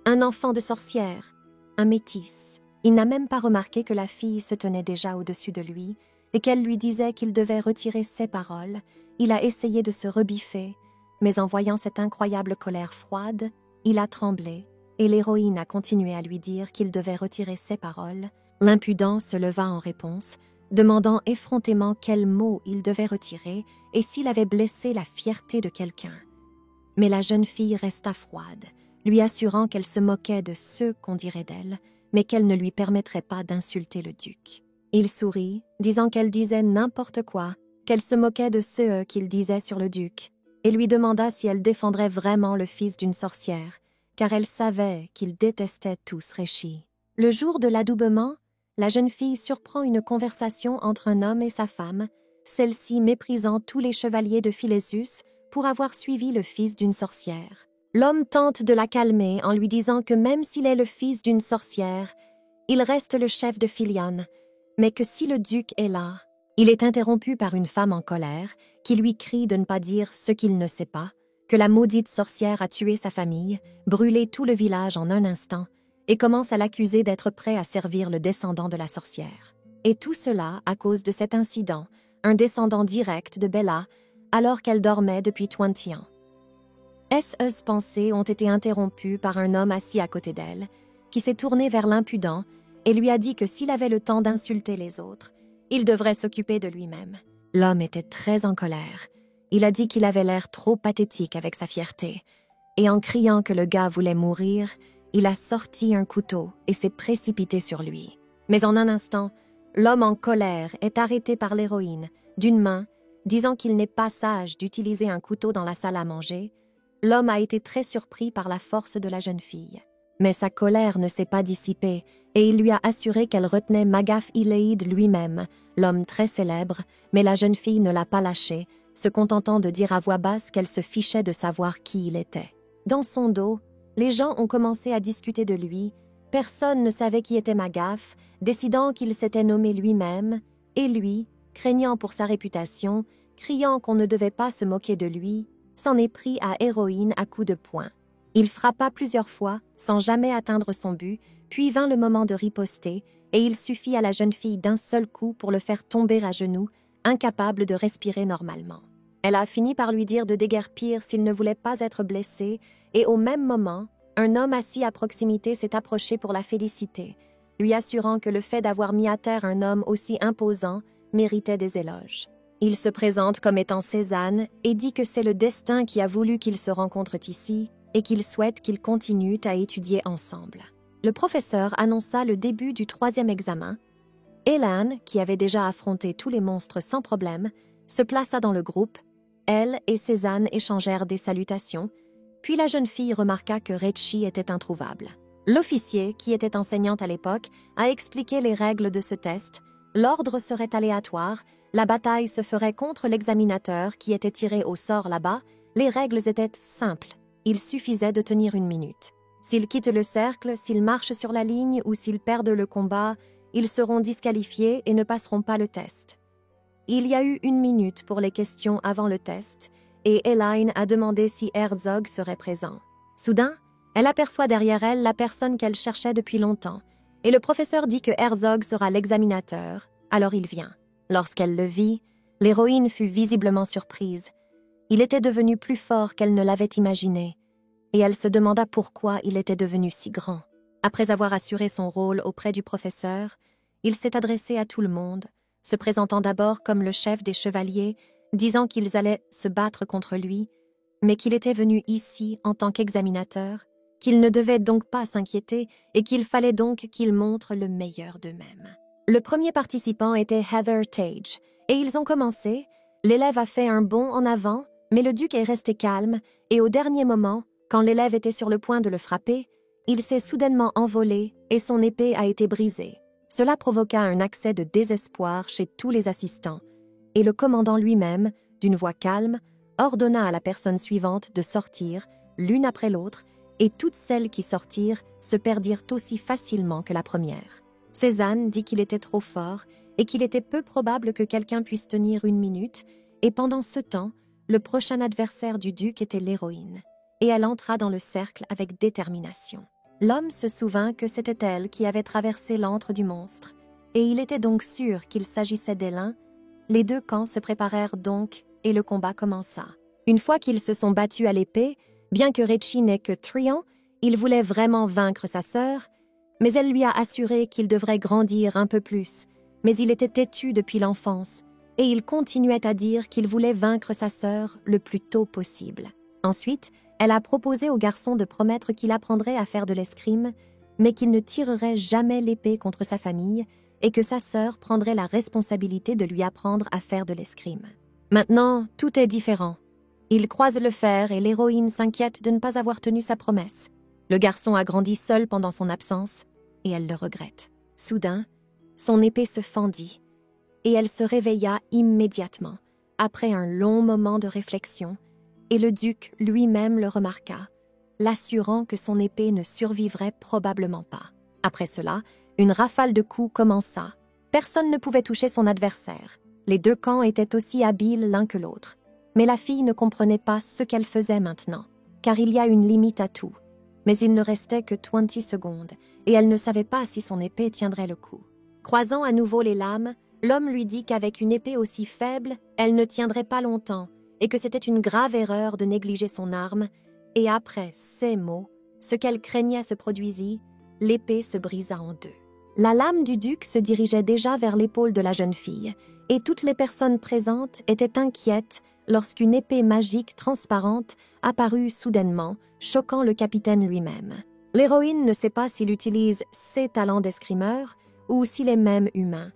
Un enfant de sorcière, un métis. Il n'a même pas remarqué que la fille se tenait déjà au-dessus de lui et qu'elle lui disait qu'il devait retirer ses paroles. Il a essayé de se rebiffer, mais en voyant cette incroyable colère froide, il a tremblé et l'héroïne a continué à lui dire qu'il devait retirer ses paroles. L'impudent se leva en réponse, demandant effrontément quels mots il devait retirer et s'il avait blessé la fierté de quelqu'un. Mais la jeune fille resta froide, lui assurant qu'elle se moquait de ce qu'on dirait d'elle, mais qu'elle ne lui permettrait pas d'insulter le duc. Il sourit, disant qu'elle disait n'importe quoi, qu'elle se moquait de ceux qu'il disait sur le duc, et lui demanda si elle défendrait vraiment le fils d'une sorcière, car elle savait qu'ils détestaient tous Réchi. Le jour de l'adoubement, la jeune fille surprend une conversation entre un homme et sa femme, celle-ci méprisant tous les chevaliers de Philésus pour avoir suivi le fils d'une sorcière. L'homme tente de la calmer en lui disant que même s'il est le fils d'une sorcière, il reste le chef de Philian, mais que si le duc est là, il est interrompu par une femme en colère qui lui crie de ne pas dire ce qu'il ne sait pas, que la maudite sorcière a tué sa famille, brûlé tout le village en un instant, et commence à l'accuser d'être prêt à servir le descendant de la sorcière. Et tout cela à cause de cet incident, un descendant direct de Bella, alors qu'elle dormait depuis 20 ans. Ses pensées ont été interrompues par un homme assis à côté d'elle, qui s'est tourné vers l'impudent et lui a dit que s'il avait le temps d'insulter les autres, il devrait s'occuper de lui-même. L'homme était très en colère. Il a dit qu'il avait l'air trop pathétique avec sa fierté, et en criant que le gars voulait mourir, il a sorti un couteau et s'est précipité sur lui. Mais en un instant, l'homme en colère est arrêté par l'héroïne, d'une main, disant qu'il n'est pas sage d'utiliser un couteau dans la salle à manger. L'homme a été très surpris par la force de la jeune fille. Mais sa colère ne s'est pas dissipée et il lui a assuré qu'elle retenait Magaff Ileïd lui-même, l'homme très célèbre, mais la jeune fille ne l'a pas lâché, se contentant de dire à voix basse qu'elle se fichait de savoir qui il était. Dans son dos, les gens ont commencé à discuter de lui. Personne ne savait qui était Magaff, décidant qu'il s'était nommé lui-même, et lui, craignant pour sa réputation, criant qu'on ne devait pas se moquer de lui, s'en est pris à Héroïne à coups de poing. Il frappa plusieurs fois, sans jamais atteindre son but, puis vint le moment de riposter, et il suffit à la jeune fille d'un seul coup pour le faire tomber à genoux, incapable de respirer normalement. Elle a fini par lui dire de déguerpir s'il ne voulait pas être blessé, et au même moment, un homme assis à proximité s'est approché pour la féliciter, lui assurant que le fait d'avoir mis à terre un homme aussi imposant méritait des éloges. Il se présente comme étant Cézanne et dit que c'est le destin qui a voulu qu'ils se rencontrent ici et qu'il souhaite qu'ils continuent à étudier ensemble. Le professeur annonça le début du 3e examen. Hélène, qui avait déjà affronté tous les monstres sans problème, se plaça dans le groupe. Elle et Cézanne échangèrent des salutations, puis la jeune fille remarqua que Recci était introuvable. L'officier, qui était enseignante à l'époque, a expliqué les règles de ce test. L'ordre serait aléatoire, la bataille se ferait contre l'examinateur qui était tiré au sort là-bas. Les règles étaient simples. Il suffisait de tenir 1 minute. S'ils quittent le cercle, s'ils marchent sur la ligne ou s'ils perdent le combat, ils seront disqualifiés et ne passeront pas le test. Il y a eu 1 minute pour les questions avant le test et Hélène a demandé si Herzog serait présent. Soudain, elle aperçoit derrière elle la personne qu'elle cherchait depuis longtemps et le professeur dit que Herzog sera l'examinateur, alors il vient. Lorsqu'elle le vit, l'héroïne fut visiblement surprise. Il était devenu plus fort qu'elle ne l'avait imaginé et elle se demanda pourquoi il était devenu si grand. Après avoir assuré son rôle auprès du professeur, il s'est adressé à tout le monde, se présentant d'abord comme le chef des chevaliers, disant qu'ils allaient se battre contre lui, mais qu'il était venu ici en tant qu'examinateur, qu'il ne devait donc pas s'inquiéter et qu'il fallait donc qu'ils montrent le meilleur d'eux-mêmes. Le premier participant était Heather Tage, et ils ont commencé. L'élève a fait un bond en avant, mais le duc est resté calme, et au dernier moment, quand l'élève était sur le point de le frapper, il s'est soudainement envolé et son épée a été brisée. Cela provoqua un accès de désespoir chez tous les assistants, et le commandant lui-même, d'une voix calme, ordonna à la personne suivante de sortir, l'une après l'autre, et toutes celles qui sortirent se perdirent aussi facilement que la première. Cézanne dit qu'il était trop fort et qu'il était peu probable que quelqu'un puisse tenir 1 minute, et pendant ce temps, le prochain adversaire du duc était l'héroïne, et elle entra dans le cercle avec détermination. L'homme se souvint que c'était elle qui avait traversé l'antre du monstre, et il était donc sûr qu'il s'agissait d'Hélène. Les 2 camps se préparèrent donc, et le combat commença. Une fois qu'ils se sont battus à l'épée, bien que Recci n'ait que Trion, il voulait vraiment vaincre sa sœur, mais elle lui a assuré qu'il devrait grandir un peu plus, mais il était têtu depuis l'enfance, et il continuait à dire qu'il voulait vaincre sa sœur le plus tôt possible. Ensuite, elle a proposé au garçon de promettre qu'il apprendrait à faire de l'escrime, mais qu'il ne tirerait jamais l'épée contre sa famille et que sa sœur prendrait la responsabilité de lui apprendre à faire de l'escrime. Maintenant, tout est différent. Il croise le fer et l'héroïne s'inquiète de ne pas avoir tenu sa promesse. Le garçon a grandi seul pendant son absence et elle le regrette. Soudain, son épée se fendit et elle se réveilla immédiatement, après un long moment de réflexion, et le duc lui-même le remarqua, l'assurant que son épée ne survivrait probablement pas. Après cela, une rafale de coups commença. Personne ne pouvait toucher son adversaire. Les 2 camps étaient aussi habiles l'un que l'autre. Mais la fille ne comprenait pas ce qu'elle faisait maintenant, car il y a une limite à tout. Mais il ne restait que 20 secondes, et elle ne savait pas si son épée tiendrait le coup. Croisant à nouveau les lames, l'homme lui dit qu'avec une épée aussi faible, elle ne tiendrait pas longtemps, et que c'était une grave erreur de négliger son arme, et après ces mots, ce qu'elle craignait se produisit, l'épée se brisa en 2. La lame du duc se dirigeait déjà vers l'épaule de la jeune fille, et toutes les personnes présentes étaient inquiètes lorsqu'une épée magique transparente apparut soudainement, choquant le capitaine lui-même. L'héroïne ne sait pas s'il utilise ses talents d'escrimeur ou s'il est même humain,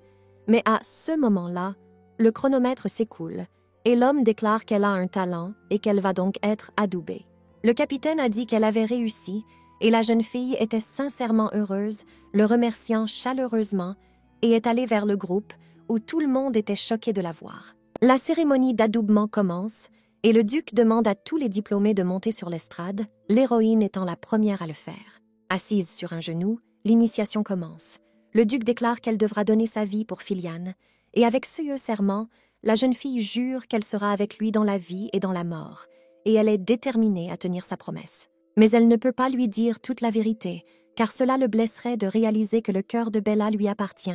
mais à ce moment-là, le chronomètre s'écoule, et l'homme déclare qu'elle a un talent et qu'elle va donc être adoubée. Le capitaine a dit qu'elle avait réussi, et la jeune fille était sincèrement heureuse, le remerciant chaleureusement, et est allée vers le groupe où tout le monde était choqué de la voir. La cérémonie d'adoubement commence, et le duc demande à tous les diplômés de monter sur l'estrade, l'héroïne étant la première à le faire. Assise sur un genou, l'initiation commence. Le duc déclare qu'elle devra donner sa vie pour Filiane, et avec ce serment, la jeune fille jure qu'elle sera avec lui dans la vie et dans la mort, et elle est déterminée à tenir sa promesse. Mais elle ne peut pas lui dire toute la vérité, car cela le blesserait de réaliser que le cœur de Bella lui appartient,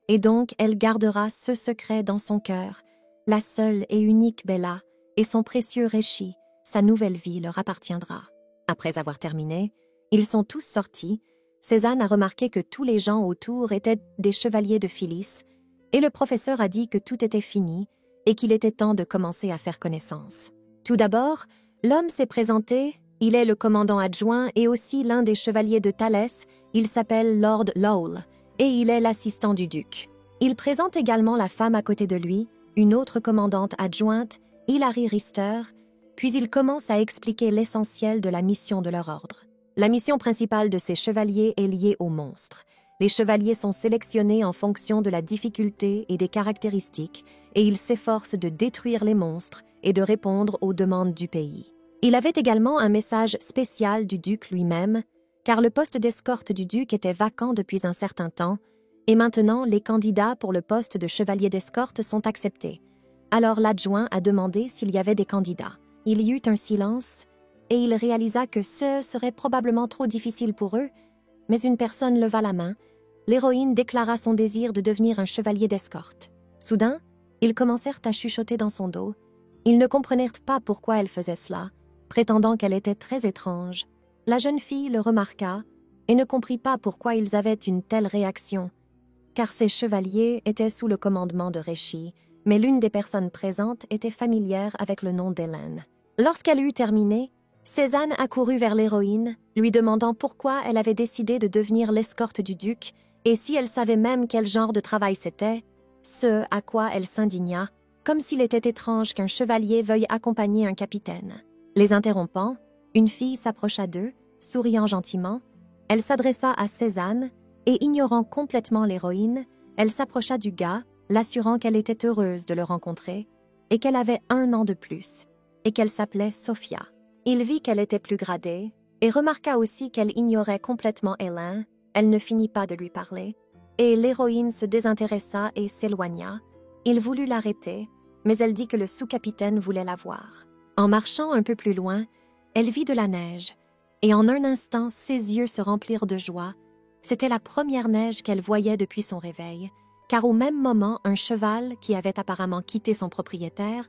et donc elle gardera ce secret dans son cœur, la seule et unique Bella, et son précieux Recci, sa nouvelle vie leur appartiendra. Après avoir terminé, Ils sont tous sortis. Cézanne a remarqué que tous les gens autour étaient des chevaliers de Phyllis, et le professeur a dit que tout était fini et qu'il était temps de commencer à faire connaissance. Tout d'abord, l'homme s'est présenté, il est le commandant adjoint et aussi l'un des chevaliers de Thalès, il s'appelle Lord Lowell, et il est l'assistant du duc. Il présente également la femme à côté de lui, une autre commandante adjointe, Hilary Rister, puis il commence à expliquer l'essentiel de la mission de leur ordre. La mission principale de ces chevaliers est liée aux monstres. Les chevaliers sont sélectionnés en fonction de la difficulté et des caractéristiques, et ils s'efforcent de détruire les monstres et de répondre aux demandes du pays. Il avait également un message spécial du duc lui-même, car le poste d'escorte du duc était vacant depuis un certain temps, et maintenant les candidats pour le poste de chevalier d'escorte sont acceptés. Alors l'adjoint a demandé s'il y avait des candidats. Il y eut un silence, et il réalisa que ce serait probablement trop difficile pour eux, mais une personne leva la main. L'héroïne déclara son désir de devenir un chevalier d'escorte. Soudain, ils commencèrent à chuchoter dans son dos. Ils ne comprenèrent pas pourquoi elle faisait cela, prétendant qu'elle était très étrange. La jeune fille le remarqua et ne comprit pas pourquoi ils avaient une telle réaction, car ces chevaliers étaient sous le commandement de Réchi, mais l'une des personnes présentes était familière avec le nom d'Hélène. Lorsqu'elle eut terminé, Cézanne accourut vers l'héroïne, lui demandant pourquoi elle avait décidé de devenir l'escorte du duc et si elle savait même quel genre de travail c'était, ce à quoi elle s'indigna, comme s'il était étrange qu'un chevalier veuille accompagner un capitaine. Les interrompant, une fille s'approcha d'eux, souriant gentiment. Elle s'adressa à Cézanne et, ignorant complètement l'héroïne, elle s'approcha du gars, l'assurant qu'elle était heureuse de le rencontrer et qu'elle avait 1 an de plus et qu'elle s'appelait Sophia. Il vit qu'elle était plus gradée et remarqua aussi qu'elle ignorait complètement Hélène. Elle ne finit pas de lui parler, et l'héroïne se désintéressa et s'éloigna. Il voulut l'arrêter, mais elle dit que le sous-capitaine voulait la voir. En marchant un peu plus loin, elle vit de la neige, et en un instant, ses yeux se remplirent de joie. C'était la première neige qu'elle voyait depuis son réveil, car au même moment, un cheval, qui avait apparemment quitté son propriétaire,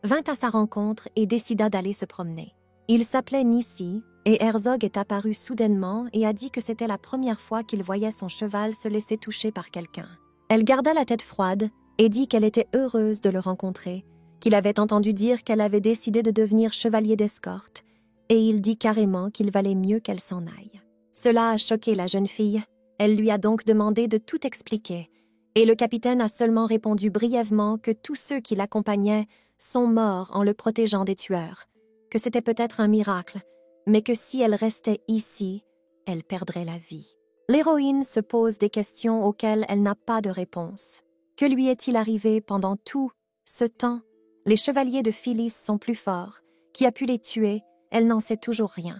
vint à sa rencontre et décida d'aller se promener. Il s'appelait Nissi, et Herzog est apparu soudainement et a dit que c'était la première fois qu'il voyait son cheval se laisser toucher par quelqu'un. Elle garda la tête froide et dit qu'elle était heureuse de le rencontrer, qu'il avait entendu dire qu'elle avait décidé de devenir chevalier d'escorte, et il dit carrément qu'il valait mieux qu'elle s'en aille. Cela a choqué la jeune fille. Elle lui a donc demandé de tout expliquer, et le capitaine a seulement répondu brièvement que tous ceux qui l'accompagnaient sont morts en le protégeant des tueurs, que c'était peut-être un miracle, mais que si elle restait ici, elle perdrait la vie. L'héroïne se pose des questions auxquelles elle n'a pas de réponse. Que lui est-il arrivé pendant tout ce temps? Les chevaliers de Phyllis sont plus forts. Qui a pu les tuer? Elle n'en sait toujours rien.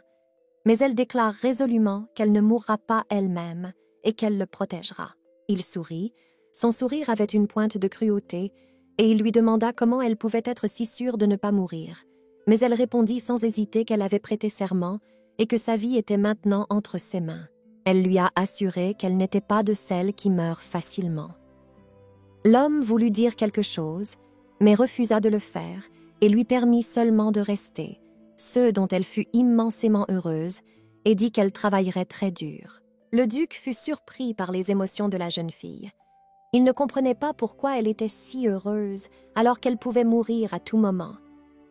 Mais elle déclare résolument qu'elle ne mourra pas elle-même et qu'elle le protégera. Il sourit. Son sourire avait une pointe de cruauté, et il lui demanda comment elle pouvait être si sûre de ne pas mourir. Mais elle répondit sans hésiter qu'elle avait prêté serment et que sa vie était maintenant entre ses mains. Elle lui a assuré qu'elle n'était pas de celles qui meurent facilement. L'homme voulut dire quelque chose, mais refusa de le faire et lui permit seulement de rester, ce dont elle fut immensément heureuse, et dit qu'elle travaillerait très dur. Le duc fut surpris par les émotions de la jeune fille. Il ne comprenait pas pourquoi elle était si heureuse alors qu'elle pouvait mourir à tout moment.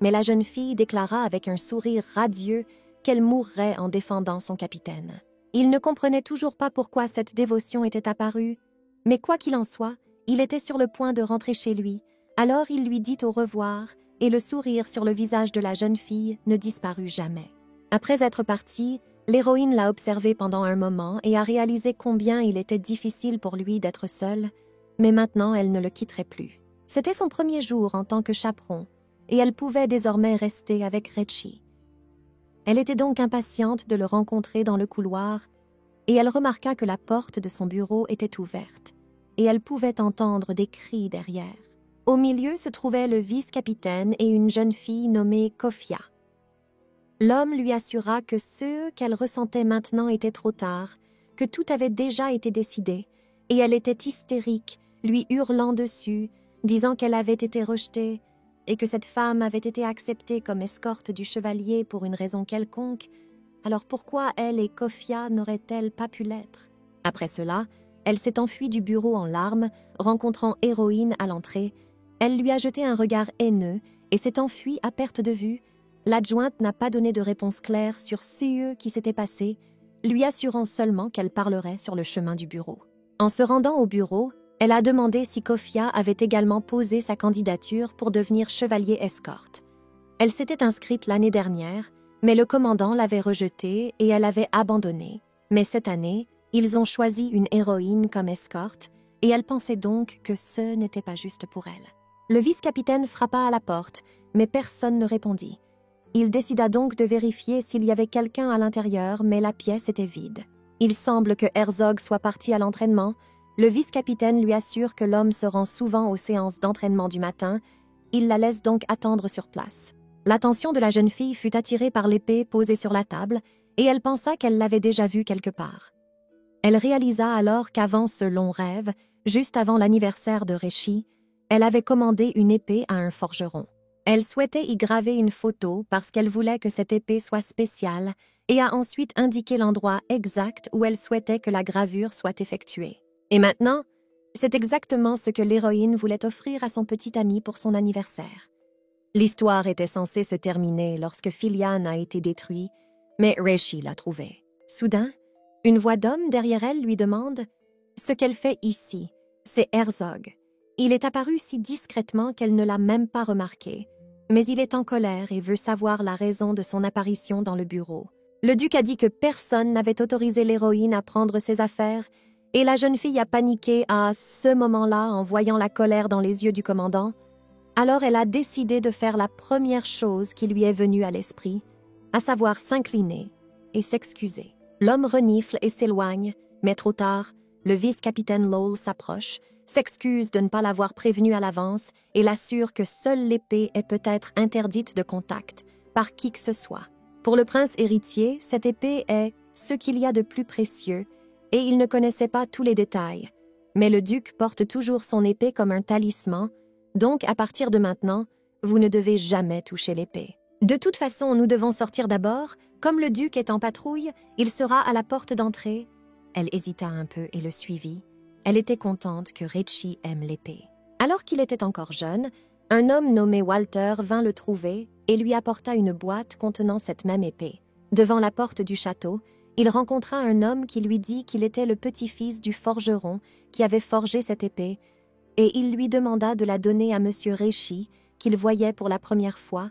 Mais la jeune fille déclara avec un sourire radieux qu'elle mourrait en défendant son capitaine. Il ne comprenait toujours pas pourquoi cette dévotion était apparue, mais quoi qu'il en soit, il était sur le point de rentrer chez lui. Alors il lui dit au revoir, et le sourire sur le visage de la jeune fille ne disparut jamais. Après être partie, l'héroïne l'a observé pendant un moment et a réalisé combien il était difficile pour lui d'être seule, mais maintenant elle ne le quitterait plus. C'était son premier jour en tant que chaperon, et elle pouvait désormais rester avec Réchi. Elle était donc impatiente de le rencontrer dans le couloir, et elle remarqua que la porte de son bureau était ouverte, et elle pouvait entendre des cris derrière. Au milieu se trouvait le vice-capitaine et une jeune fille nommée Kofia. L'homme lui assura que ce qu'elle ressentait maintenant était trop tard, que tout avait déjà été décidé, et elle était hystérique, lui hurlant dessus, disant qu'elle avait été rejetée, et que cette femme avait été acceptée comme escorte du chevalier pour une raison quelconque, alors pourquoi elle et Kofia n'auraient-elles pas pu l'être? Après cela, elle s'est enfuie du bureau en larmes, rencontrant Héroïne à l'entrée. Elle lui a jeté un regard haineux et s'est enfuie à perte de vue. L'adjointe n'a pas donné de réponse claire sur ce qui s'était passé, lui assurant seulement qu'elle parlerait sur le chemin du bureau. En se rendant au bureau, elle a demandé si Kofia avait également posé sa candidature pour devenir chevalier escorte. Elle s'était inscrite l'année dernière, mais le commandant l'avait rejetée et elle avait abandonné. Mais cette année, ils ont choisi une héroïne comme escorte et elle pensait donc que ce n'était pas juste pour elle. Le vice-capitaine frappa à la porte, mais personne ne répondit. Il décida donc de vérifier s'il y avait quelqu'un à l'intérieur, mais la pièce était vide. Il semble que Herzog soit parti à l'entraînement. Le vice-capitaine lui assure que l'homme se rend souvent aux séances d'entraînement du matin. Il la laisse donc attendre sur place. L'attention de la jeune fille fut attirée par l'épée posée sur la table et elle pensa qu'elle l'avait déjà vue quelque part. Elle réalisa alors qu'avant ce long rêve, juste avant l'anniversaire de Réchi, elle avait commandé une épée à un forgeron. Elle souhaitait y graver une photo parce qu'elle voulait que cette épée soit spéciale et a ensuite indiqué l'endroit exact où elle souhaitait que la gravure soit effectuée. Et maintenant, c'est exactement ce que l'héroïne voulait offrir à son petit ami pour son anniversaire. L'histoire était censée se terminer lorsque Filian a été détruit, mais Réchi l'a trouvé. Soudain, une voix d'homme derrière elle lui demande « Ce qu'elle fait ici, c'est Herzog. » Il est apparu si discrètement qu'elle ne l'a même pas remarqué, mais il est en colère et veut savoir la raison de son apparition dans le bureau. Le duc a dit que personne n'avait autorisé l'héroïne à prendre ses affaires et la jeune fille a paniqué à ce moment-là en voyant la colère dans les yeux du commandant. Alors elle a décidé de faire la première chose qui lui est venue à l'esprit, à savoir s'incliner et s'excuser. L'homme renifle et s'éloigne, mais trop tard, le vice-capitaine Lowell s'approche, s'excuse de ne pas l'avoir prévenu à l'avance et l'assure que seule l'épée est peut-être interdite de contact par qui que ce soit. Pour le prince héritier, cette épée est ce qu'il y a de plus précieux et il ne connaissait pas tous les détails. Mais le duc porte toujours son épée comme un talisman, donc à partir de maintenant, vous ne devez jamais toucher l'épée. De toute façon, nous devons sortir d'abord. Comme le duc est en patrouille, il sera à la porte d'entrée. Elle hésita un peu et le suivit. Elle était contente que Réchi aime l'épée. Alors qu'il était encore jeune, un homme nommé Walter vint le trouver et lui apporta une boîte contenant cette même épée. Devant la porte du château, il rencontra un homme qui lui dit qu'il était le petit-fils du forgeron qui avait forgé cette épée, et il lui demanda de la donner à M. Réchi, qu'il voyait pour la première fois,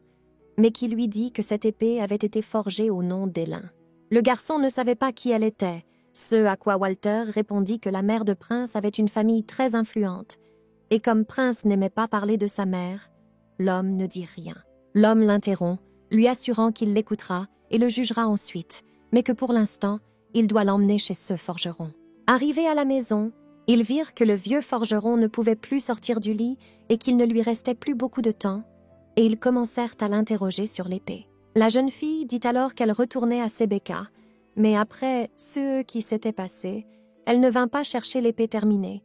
mais qui lui dit que cette épée avait été forgée au nom d'Hélin. Le garçon ne savait pas qui elle était, ce à quoi Walter répondit que la mère de Prince avait une famille très influente, et comme Prince n'aimait pas parler de sa mère, l'homme ne dit rien. L'homme l'interrompt, lui assurant qu'il l'écoutera et le jugera ensuite, mais que pour l'instant, il doit l'emmener chez ce forgeron. Arrivés à la maison, ils virent que le vieux forgeron ne pouvait plus sortir du lit et qu'il ne lui restait plus beaucoup de temps, et ils commencèrent à l'interroger sur l'épée. La jeune fille dit alors qu'elle retournait à Sebeka, mais après ce qui s'était passé, elle ne vint pas chercher l'épée terminée.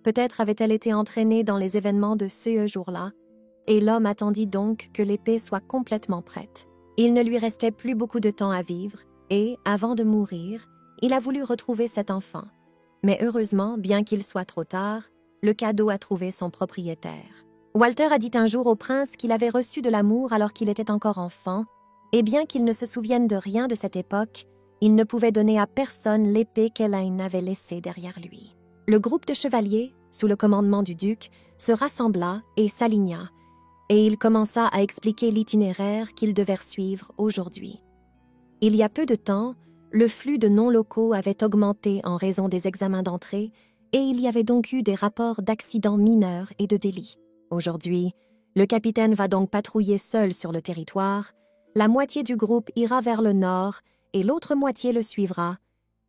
Peut-être avait-elle été entraînée dans les événements de ce jour-là, et l'homme attendit donc que l'épée soit complètement prête. Il ne lui restait plus beaucoup de temps à vivre, et, avant de mourir, il a voulu retrouver cet enfant. Mais heureusement, bien qu'il soit trop tard, le cadeau a trouvé son propriétaire. Walter a dit un jour au prince qu'il avait reçu de l'amour alors qu'il était encore enfant, et bien qu'il ne se souvienne de rien de cette époque, il ne pouvait donner à personne l'épée qu'Elaine avait laissée derrière lui. Le groupe de chevaliers, sous le commandement du duc, se rassembla et s'aligna, et il commença à expliquer l'itinéraire qu'ils devaient suivre aujourd'hui. Il y a peu de temps, le flux de non-locaux avait augmenté en raison des examens d'entrée, et il y avait donc eu des rapports d'accidents mineurs et de délits. Aujourd'hui, le capitaine va donc patrouiller seul sur le territoire, la moitié du groupe ira vers le nord et l'autre moitié le suivra,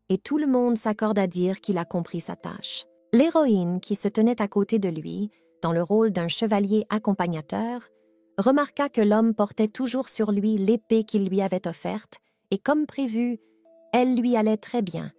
et tout le monde s'accorde à dire qu'il a compris sa tâche. L'héroïne, qui se tenait à côté de lui, dans le rôle d'un chevalier accompagnateur, remarqua que l'homme portait toujours sur lui l'épée qu'il lui avait offerte, et comme prévu, elle lui allait très bien,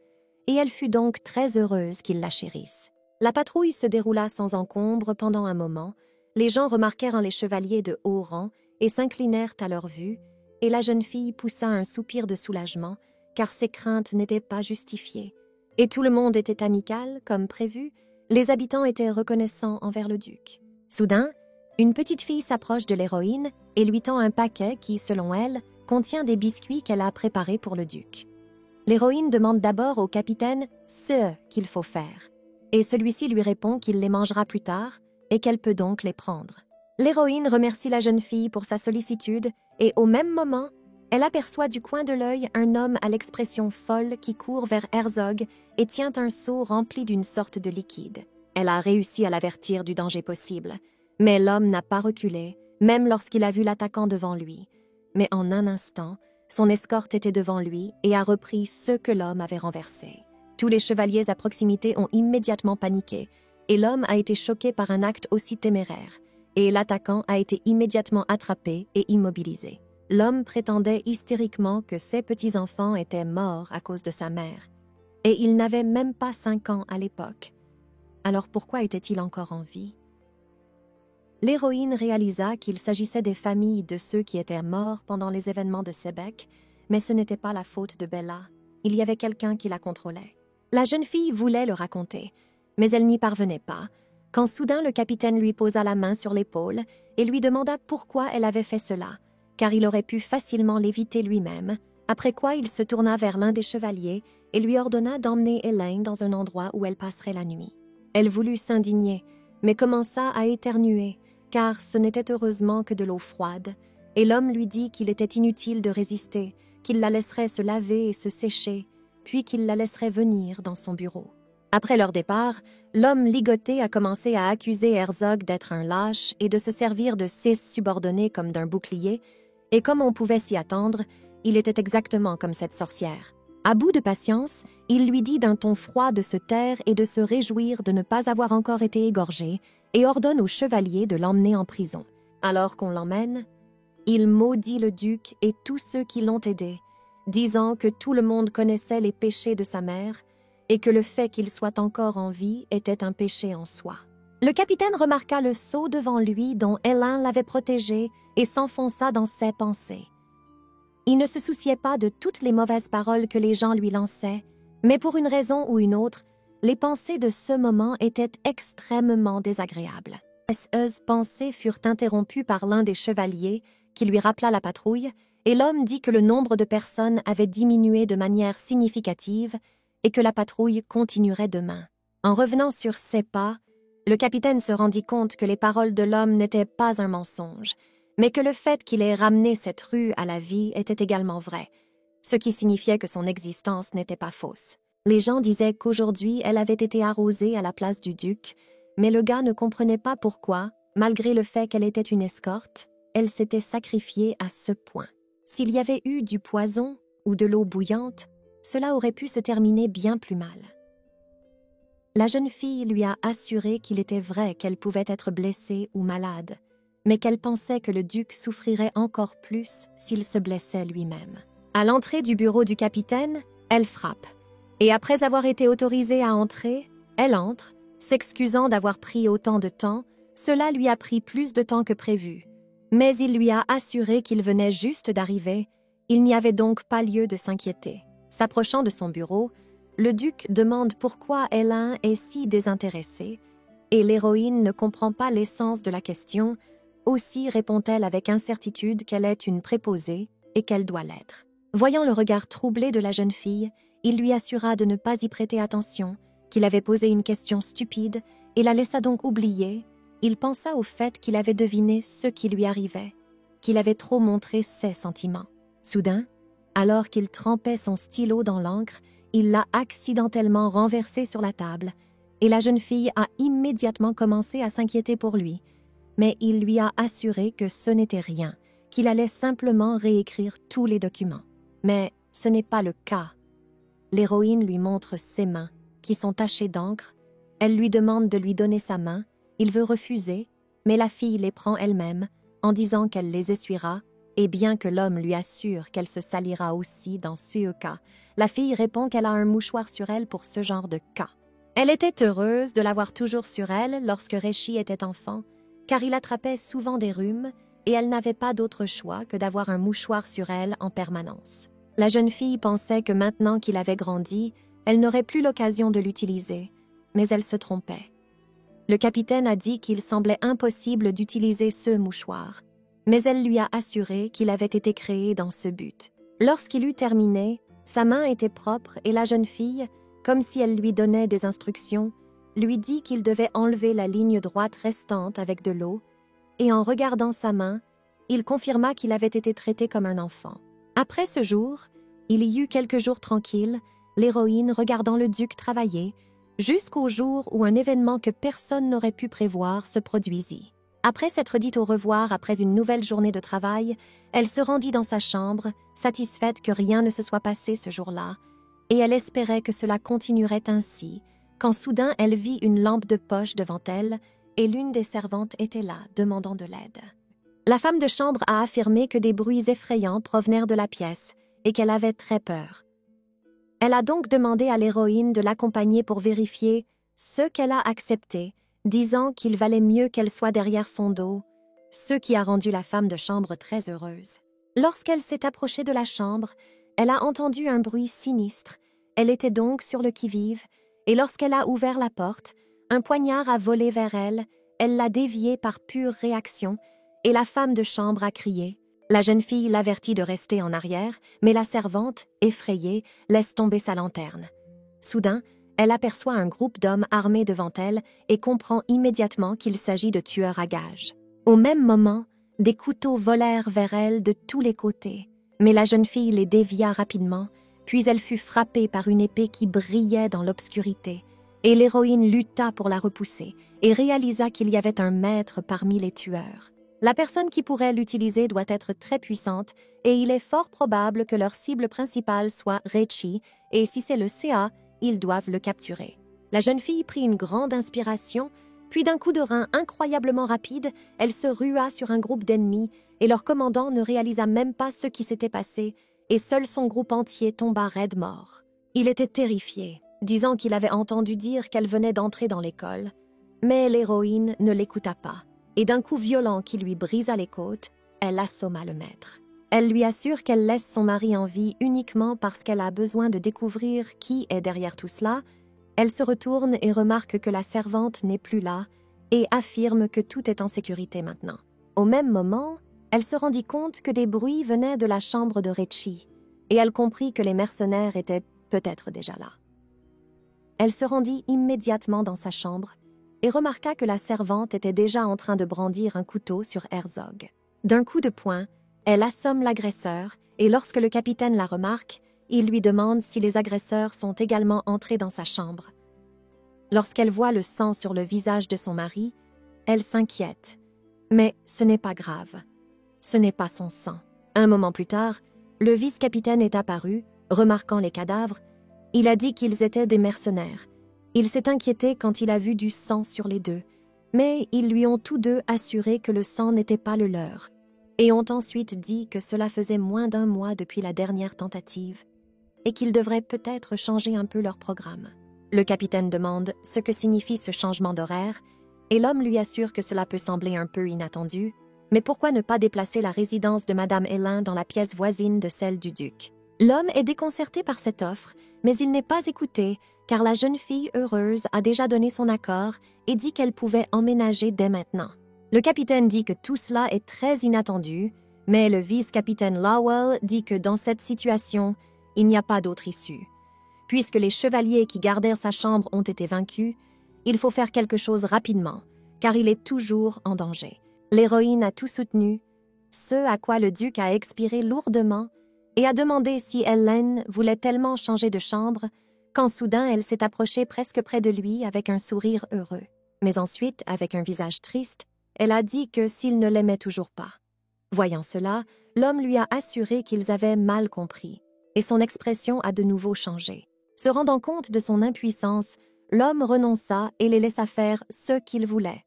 et elle fut donc très heureuse qu'il la chérisse. La patrouille se déroula sans encombre pendant un moment. Les gens remarquèrent les chevaliers de haut rang et s'inclinèrent à leur vue, et la jeune fille poussa un soupir de soulagement, car ses craintes n'étaient pas justifiées. Et tout le monde était amical, comme prévu, les habitants étaient reconnaissants envers le duc. Soudain, une petite fille s'approche de l'héroïne et lui tend un paquet qui, selon elle, contient des biscuits qu'elle a préparés pour le duc. L'héroïne demande d'abord au capitaine ce qu'il faut faire, et celui-ci lui répond qu'il les mangera plus tard et qu'elle peut donc les prendre. L'héroïne remercie la jeune fille pour sa sollicitude et au même moment, elle aperçoit du coin de l'œil un homme à l'expression folle qui court vers Herzog et tient un seau rempli d'une sorte de liquide. Elle a réussi à l'avertir du danger possible, mais l'homme n'a pas reculé, même lorsqu'il a vu l'attaquant devant lui. Mais en un instant, son escorte était devant lui et a repris ce que l'homme avait renversé. Tous les chevaliers à proximité ont immédiatement paniqué, et l'homme a été choqué par un acte aussi téméraire, et l'attaquant a été immédiatement attrapé et immobilisé. L'homme prétendait hystériquement que ses petits-enfants étaient morts à cause de sa mère, et il n'avait même pas 5 ans à l'époque. Alors pourquoi était-il encore en vie? L'héroïne réalisa qu'il s'agissait des familles de ceux qui étaient morts pendant les événements de Sébec, mais ce n'était pas la faute de Bella. Il y avait quelqu'un qui la contrôlait. La jeune fille voulait le raconter, mais elle n'y parvenait pas, quand soudain le capitaine lui posa la main sur l'épaule et lui demanda pourquoi elle avait fait cela, car il aurait pu facilement l'éviter lui-même, après quoi il se tourna vers l'un des chevaliers et lui ordonna d'emmener Hélène dans un endroit où elle passerait la nuit. Elle voulut s'indigner, mais commença à éternuer, car ce n'était heureusement que de l'eau froide, et l'homme lui dit qu'il était inutile de résister, qu'il la laisserait se laver et se sécher, puis qu'il la laisserait venir dans son bureau. Après leur départ, l'homme ligoté a commencé à accuser Herzog d'être un lâche et de se servir de 6 subordonnés comme d'un bouclier, et comme on pouvait s'y attendre, il était exactement comme cette sorcière. À bout de patience, il lui dit d'un ton froid de se taire et de se réjouir de ne pas avoir encore été égorgé, et ordonne au chevalier de l'emmener en prison. Alors qu'on l'emmène, il maudit le duc et tous ceux qui l'ont aidé, disant que tout le monde connaissait les péchés de sa mère et que le fait qu'il soit encore en vie était un péché en soi. Le capitaine remarqua le seau devant lui dont Hélène l'avait protégé et s'enfonça dans ses pensées. Il ne se souciait pas de toutes les mauvaises paroles que les gens lui lançaient, mais pour une raison ou une autre, les pensées de ce moment étaient extrêmement désagréables. Ces pensées furent interrompues par l'un des chevaliers qui lui rappela la patrouille, et l'homme dit que le nombre de personnes avait diminué de manière significative et que la patrouille continuerait demain. En revenant sur ses pas, le capitaine se rendit compte que les paroles de l'homme n'étaient pas un mensonge, mais que le fait qu'il ait ramené cette rue à la vie était également vrai, ce qui signifiait que son existence n'était pas fausse. Les gens disaient qu'aujourd'hui elle avait été arrosée à la place du duc, mais le gars ne comprenait pas pourquoi, malgré le fait qu'elle était une escorte, elle s'était sacrifiée à ce point. S'il y avait eu du poison ou de l'eau bouillante, cela aurait pu se terminer bien plus mal. La jeune fille lui a assuré qu'il était vrai qu'elle pouvait être blessée ou malade, mais qu'elle pensait que le duc souffrirait encore plus s'il se blessait lui-même. À l'entrée du bureau du capitaine, elle frappe, et après avoir été autorisée à entrer, elle entre, s'excusant d'avoir pris autant de temps. Cela lui a pris plus de temps que prévu, mais il lui a assuré qu'il venait juste d'arriver, il n'y avait donc pas lieu de s'inquiéter. S'approchant de son bureau, le duc demande pourquoi Hélène est si désintéressée, et l'héroïne ne comprend pas l'essence de la question. Aussi répond-elle avec incertitude qu'elle est une préposée et qu'elle doit l'être. Voyant le regard troublé de la jeune fille, il lui assura de ne pas y prêter attention, qu'il avait posé une question stupide et la laissa donc oublier. Il pensa au fait qu'il avait deviné ce qui lui arrivait, qu'il avait trop montré ses sentiments. Soudain, alors qu'il trempait son stylo dans l'encre, il l'a accidentellement renversé sur la table, et la jeune fille a immédiatement commencé à s'inquiéter pour lui. Mais il lui a assuré que ce n'était rien, qu'il allait simplement réécrire tous les documents. Mais ce n'est pas le cas. L'héroïne lui montre ses mains, qui sont tachées d'encre. Elle lui demande de lui donner sa main. Il veut refuser, mais la fille les prend elle-même, en disant qu'elle les essuiera, et bien que l'homme lui assure qu'elle se salira aussi dans ce cas, la fille répond qu'elle a un mouchoir sur elle pour ce genre de cas. Elle était heureuse de l'avoir toujours sur elle lorsque Réchi était enfant, car il attrapait souvent des rhumes, et elle n'avait pas d'autre choix que d'avoir un mouchoir sur elle en permanence. La jeune fille pensait que maintenant qu'il avait grandi, elle n'aurait plus l'occasion de l'utiliser, mais elle se trompait. Le capitaine a dit qu'il semblait impossible d'utiliser ce mouchoir, mais elle lui a assuré qu'il avait été créé dans ce but. Lorsqu'il eut terminé, sa main était propre et la jeune fille, comme si elle lui donnait des instructions, lui dit qu'il devait enlever la ligne droite restante avec de l'eau, et en regardant sa main, il confirma qu'il avait été traité comme un enfant. Après ce jour, il y eut quelques jours tranquilles, l'héroïne regardant le duc travailler, jusqu'au jour où un événement que personne n'aurait pu prévoir se produisit. Après s'être dit au revoir après une nouvelle journée de travail, elle se rendit dans sa chambre, satisfaite que rien ne se soit passé ce jour-là, et elle espérait que cela continuerait ainsi, quand soudain elle vit une lampe de poche devant elle, et l'une des servantes était là, demandant de l'aide. La femme de chambre a affirmé que des bruits effrayants provenèrent de la pièce, et qu'elle avait très peur. Elle a donc demandé à l'héroïne de l'accompagner pour vérifier, ce qu'elle a accepté, disant qu'il valait mieux qu'elle soit derrière son dos, ce qui a rendu la femme de chambre très heureuse. Lorsqu'elle s'est approchée de la chambre, elle a entendu un bruit sinistre. Elle était donc sur le qui-vive, et lorsqu'elle a ouvert la porte, un poignard a volé vers elle, elle l'a dévié par pure réaction, et la femme de chambre a crié. La jeune fille l'avertit de rester en arrière, mais la servante, effrayée, laisse tomber sa lanterne. Soudain, elle aperçoit un groupe d'hommes armés devant elle et comprend immédiatement qu'il s'agit de tueurs à gages. Au même moment, des couteaux volèrent vers elle de tous les côtés, mais la jeune fille les dévia rapidement, puis elle fut frappée par une épée qui brillait dans l'obscurité, et l'héroïne lutta pour la repousser et réalisa qu'il y avait un maître parmi les tueurs. La personne qui pourrait l'utiliser doit être très puissante et il est fort probable que leur cible principale soit Rechi, et si c'est le CA, ils doivent le capturer. La jeune fille prit une grande inspiration, puis d'un coup de rein incroyablement rapide, elle se rua sur un groupe d'ennemis et leur commandant ne réalisa même pas ce qui s'était passé et seul son groupe entier tomba raide mort. Il était terrifié, disant qu'il avait entendu dire qu'elle venait d'entrer dans l'école, mais l'héroïne ne l'écouta pas. Et d'un coup violent qui lui brisa les côtes, elle assomma le maître. Elle lui assure qu'elle laisse son mari en vie uniquement parce qu'elle a besoin de découvrir qui est derrière tout cela. Elle se retourne et remarque que la servante n'est plus là et affirme que tout est en sécurité maintenant. Au même moment, elle se rendit compte que des bruits venaient de la chambre de Rechi et elle comprit que les mercenaires étaient peut-être déjà là. Elle se rendit immédiatement dans sa chambre et remarqua que la servante était déjà en train de brandir un couteau sur Herzog. D'un coup de poing, elle assomme l'agresseur et lorsque le capitaine la remarque, il lui demande si les agresseurs sont également entrés dans sa chambre. Lorsqu'elle voit le sang sur le visage de son mari, elle s'inquiète. Mais ce n'est pas grave. Ce n'est pas son sang. Un moment plus tard, le vice-capitaine est apparu, remarquant les cadavres. Il a dit qu'ils étaient des mercenaires. Il s'est inquiété quand il a vu du sang sur les deux, mais ils lui ont tous deux assuré que le sang n'était pas le leur, et ont ensuite dit que cela faisait moins d'1 mois depuis la dernière tentative, et qu'ils devraient peut-être changer un peu leur programme. Le capitaine demande ce que signifie ce changement d'horaire, et l'homme lui assure que cela peut sembler un peu inattendu, mais pourquoi ne pas déplacer la résidence de Madame Hélin dans la pièce voisine de celle du duc? L'homme est déconcerté par cette offre, mais il n'est pas écouté, car la jeune fille heureuse a déjà donné son accord et dit qu'elle pouvait emménager dès maintenant. Le capitaine dit que tout cela est très inattendu, mais le vice-capitaine Lawwell dit que dans cette situation, il n'y a pas d'autre issue. Puisque les chevaliers qui gardèrent sa chambre ont été vaincus, il faut faire quelque chose rapidement, car il est toujours en danger. L'héroïne a tout soutenu, ce à quoi le duc a expiré lourdement et a demandé si Hélène voulait tellement changer de chambre quand soudain elle s'est approchée presque près de lui avec un sourire heureux. Mais ensuite, avec un visage triste, elle a dit que s'il ne l'aimait toujours pas. Voyant cela, l'homme lui a assuré qu'ils avaient mal compris, et son expression a de nouveau changé. Se rendant compte de son impuissance, l'homme renonça et les laissa faire ce qu'il voulait.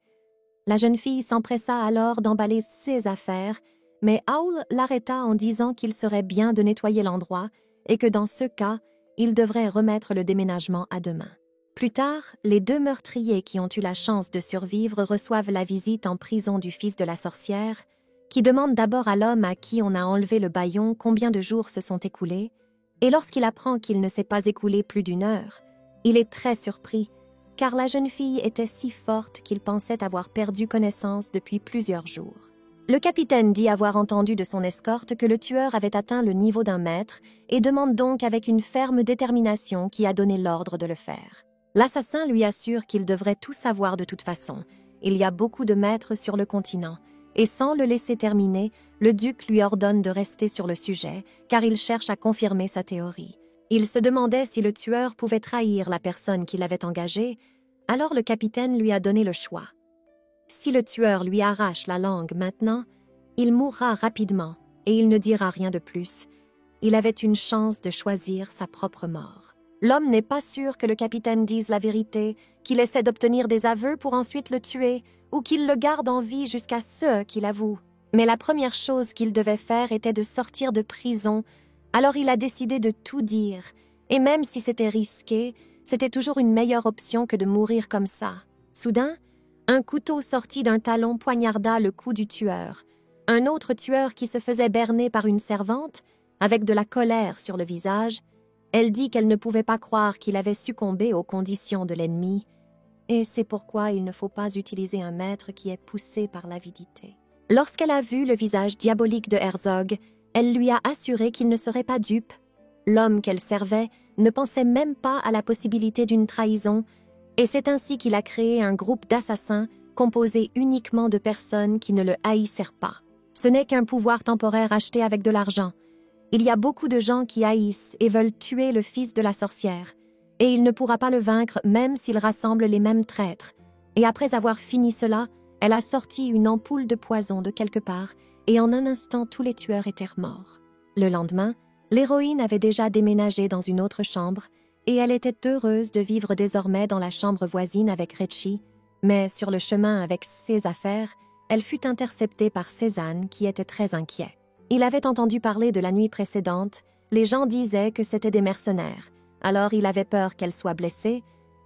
La jeune fille s'empressa alors d'emballer ses affaires, mais Howl l'arrêta en disant qu'il serait bien de nettoyer l'endroit et que dans ce cas, il devrait remettre le déménagement à demain. Plus tard, les 2 meurtriers qui ont eu la chance de survivre reçoivent la visite en prison du fils de la sorcière, qui demande d'abord à l'homme à qui on a enlevé le bâillon combien de jours se sont écoulés, et lorsqu'il apprend qu'il ne s'est pas écoulé plus d'1 heure, il est très surpris, car la jeune fille était si forte qu'il pensait avoir perdu connaissance depuis plusieurs jours. Le capitaine dit avoir entendu de son escorte que le tueur avait atteint le niveau d'1 mètre et demande donc avec une ferme détermination qui a donné l'ordre de le faire. L'assassin lui assure qu'il devrait tout savoir de toute façon. Il y a beaucoup de maîtres sur le continent, et sans le laisser terminer, le duc lui ordonne de rester sur le sujet, car il cherche à confirmer sa théorie. Il se demandait si le tueur pouvait trahir la personne qui l'avait engagé, alors le capitaine lui a donné le choix. Si le tueur lui arrache la langue maintenant, il mourra rapidement et il ne dira rien de plus. Il avait une chance de choisir sa propre mort. L'homme n'est pas sûr que le capitaine dise la vérité, qu'il essaie d'obtenir des aveux pour ensuite le tuer, ou qu'il le garde en vie jusqu'à ce qu'il avoue. Mais la première chose qu'il devait faire était de sortir de prison, alors il a décidé de tout dire, et même si c'était risqué, c'était toujours une meilleure option que de mourir comme ça. Soudain, un couteau sorti d'un talon poignarda le cou du tueur. Un autre tueur qui se faisait berner par une servante, avec de la colère sur le visage, elle dit qu'elle ne pouvait pas croire qu'il avait succombé aux conditions de l'ennemi, et c'est pourquoi il ne faut pas utiliser un maître qui est poussé par l'avidité. Lorsqu'elle a vu le visage diabolique de Herzog, elle lui a assuré qu'il ne serait pas dupe. L'homme qu'elle servait ne pensait même pas à la possibilité d'une trahison, et c'est ainsi qu'il a créé un groupe d'assassins composé uniquement de personnes qui ne le haïssèrent pas. Ce n'est qu'un pouvoir temporaire acheté avec de l'argent. Il y a beaucoup de gens qui haïssent et veulent tuer le fils de la sorcière, et il ne pourra pas le vaincre même s'il rassemble les mêmes traîtres. Et après avoir fini cela, elle a sorti une ampoule de poison de quelque part, et en un instant tous les tueurs étaient morts. Le lendemain, l'héroïne avait déjà déménagé dans une autre chambre, et elle était heureuse de vivre désormais dans la chambre voisine avec Recci, mais sur le chemin avec ses affaires, elle fut interceptée par Cézanne qui était très inquiet. Il avait entendu parler de la nuit précédente, les gens disaient que c'était des mercenaires, alors il avait peur qu'elle soit blessée,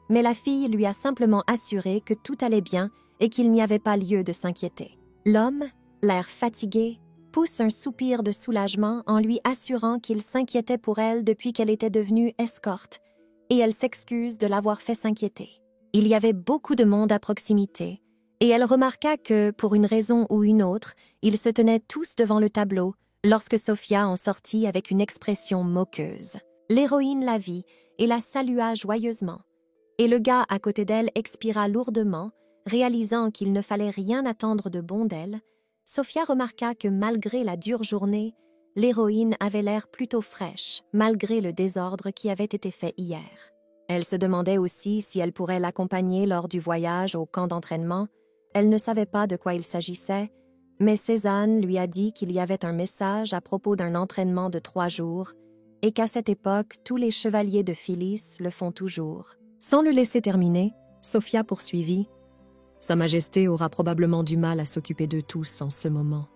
mais la fille lui a simplement assuré que tout allait bien et qu'il n'y avait pas lieu de s'inquiéter. L'homme, l'air fatigué, pousse un soupir de soulagement en lui assurant qu'il s'inquiétait pour elle depuis qu'elle était devenue escorte, et elle s'excuse de l'avoir fait s'inquiéter. Il y avait beaucoup de monde à proximité, et elle remarqua que, pour une raison ou une autre, ils se tenaient tous devant le tableau lorsque Sophia en sortit avec une expression moqueuse. L'héroïne la vit et la salua joyeusement, et le gars à côté d'elle expira lourdement, réalisant qu'il ne fallait rien attendre de bon d'elle. Sophia remarqua que malgré la dure journée, l'héroïne avait l'air plutôt fraîche, malgré le désordre qui avait été fait hier. Elle se demandait aussi si elle pourrait l'accompagner lors du voyage au camp d'entraînement. Elle ne savait pas de quoi il s'agissait, mais Cézanne lui a dit qu'il y avait un message à propos d'un entraînement de 3 jours et qu'à cette époque, tous les chevaliers de Phyllis le font toujours. Sans le laisser terminer, Sophia poursuivit. « Sa Majesté aura probablement du mal à s'occuper de tous en ce moment.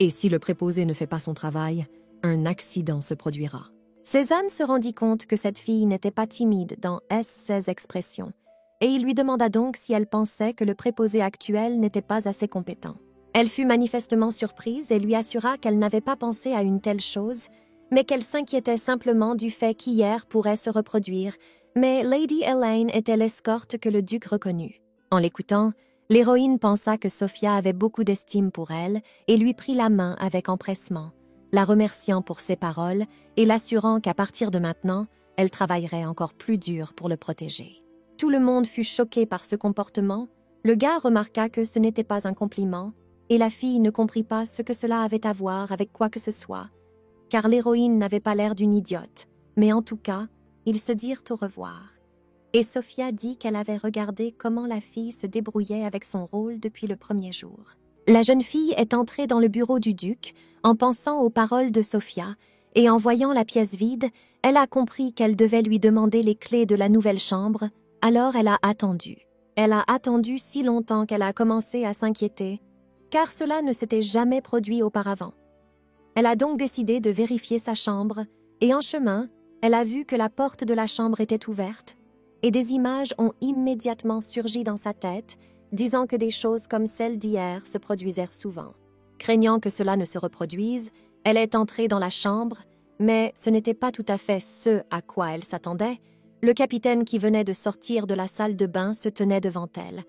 Et si le préposé ne fait pas son travail, un accident se produira. » Cézanne se rendit compte que cette fille n'était pas timide dans ses expressions, et il lui demanda donc si elle pensait que le préposé actuel n'était pas assez compétent. Elle fut manifestement surprise et lui assura qu'elle n'avait pas pensé à une telle chose, mais qu'elle s'inquiétait simplement du fait qu'hier pourrait se reproduire, mais Lady Elaine était l'escorte que le duc reconnut. En l'écoutant, l'héroïne pensa que Sophia avait beaucoup d'estime pour elle et lui prit la main avec empressement, la remerciant pour ses paroles et l'assurant qu'à partir de maintenant, elle travaillerait encore plus dur pour le protéger. Tout le monde fut choqué par ce comportement. Le gars remarqua que ce n'était pas un compliment, et la fille ne comprit pas ce que cela avait à voir avec quoi que ce soit, car l'héroïne n'avait pas l'air d'une idiote, mais en tout cas, ils se dirent au revoir. Et Sophia dit qu'elle avait regardé comment la fille se débrouillait avec son rôle depuis le premier jour. La jeune fille est entrée dans le bureau du duc en pensant aux paroles de Sophia, et en voyant la pièce vide, elle a compris qu'elle devait lui demander les clés de la nouvelle chambre, alors elle a attendu. Elle a attendu si longtemps qu'elle a commencé à s'inquiéter, car cela ne s'était jamais produit auparavant. Elle a donc décidé de vérifier sa chambre, et en chemin, elle a vu que la porte de la chambre était ouverte, et des images ont immédiatement surgi dans sa tête, disant que des choses comme celles d'hier se produisèrent souvent. Craignant que cela ne se reproduise, elle est entrée dans la chambre, mais ce n'était pas tout à fait ce à quoi elle s'attendait. Le capitaine qui venait de sortir de la salle de bain se tenait devant elle,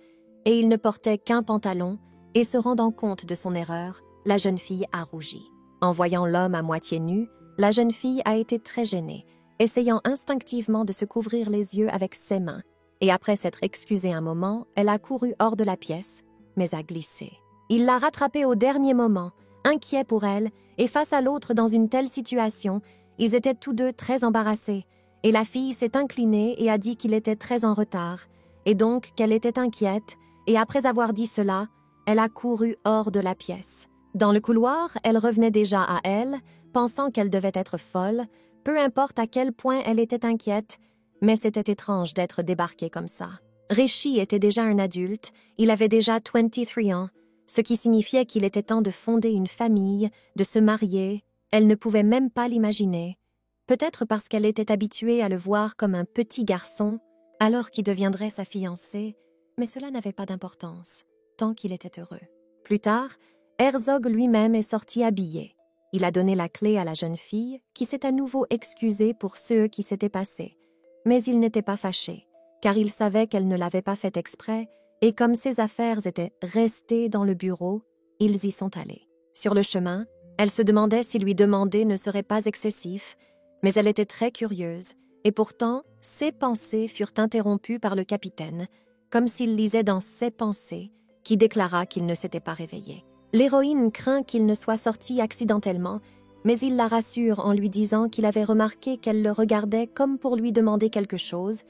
et il ne portait qu'un pantalon, et se rendant compte de son erreur, la jeune fille a rougi. En voyant l'homme à moitié nu, la jeune fille a été très gênée, essayant instinctivement de se couvrir les yeux avec ses mains, et après s'être excusée un moment, elle a couru hors de la pièce, mais a glissé. Il l'a rattrapée au dernier moment, inquiet pour elle, et face à l'autre dans une telle situation, ils étaient tous deux très embarrassés, et la fille s'est inclinée et a dit qu'il était très en retard, et donc qu'elle était inquiète, et après avoir dit cela, elle a couru hors de la pièce. Dans le couloir, elle revenait déjà à elle, pensant qu'elle devait être folle, peu importe à quel point elle était inquiète, mais c'était étrange d'être débarquée comme ça. Rishi était déjà un adulte, il avait déjà 23 ans, ce qui signifiait qu'il était temps de fonder une famille, de se marier. Elle ne pouvait même pas l'imaginer. Peut-être parce qu'elle était habituée à le voir comme un petit garçon, alors qu'il deviendrait sa fiancée, mais cela n'avait pas d'importance, tant qu'il était heureux. Plus tard, Herzog lui-même est sorti habillé. Il a donné la clé à la jeune fille, qui s'est à nouveau excusée pour ce qui s'était passé. Mais il n'était pas fâché, car il savait qu'elle ne l'avait pas fait exprès, et comme ses affaires étaient restées dans le bureau, ils y sont allés. Sur le chemin, elle se demandait si lui demander ne serait pas excessif, mais elle était très curieuse, et pourtant, ses pensées furent interrompues par le capitaine, comme s'il lisait dans ses pensées, qui déclara qu'il ne s'était pas réveillé. L'héroïne craint qu'il ne soit sorti accidentellement, mais il la rassure en lui disant qu'il avait remarqué qu'elle le regardait comme pour lui demander quelque chose,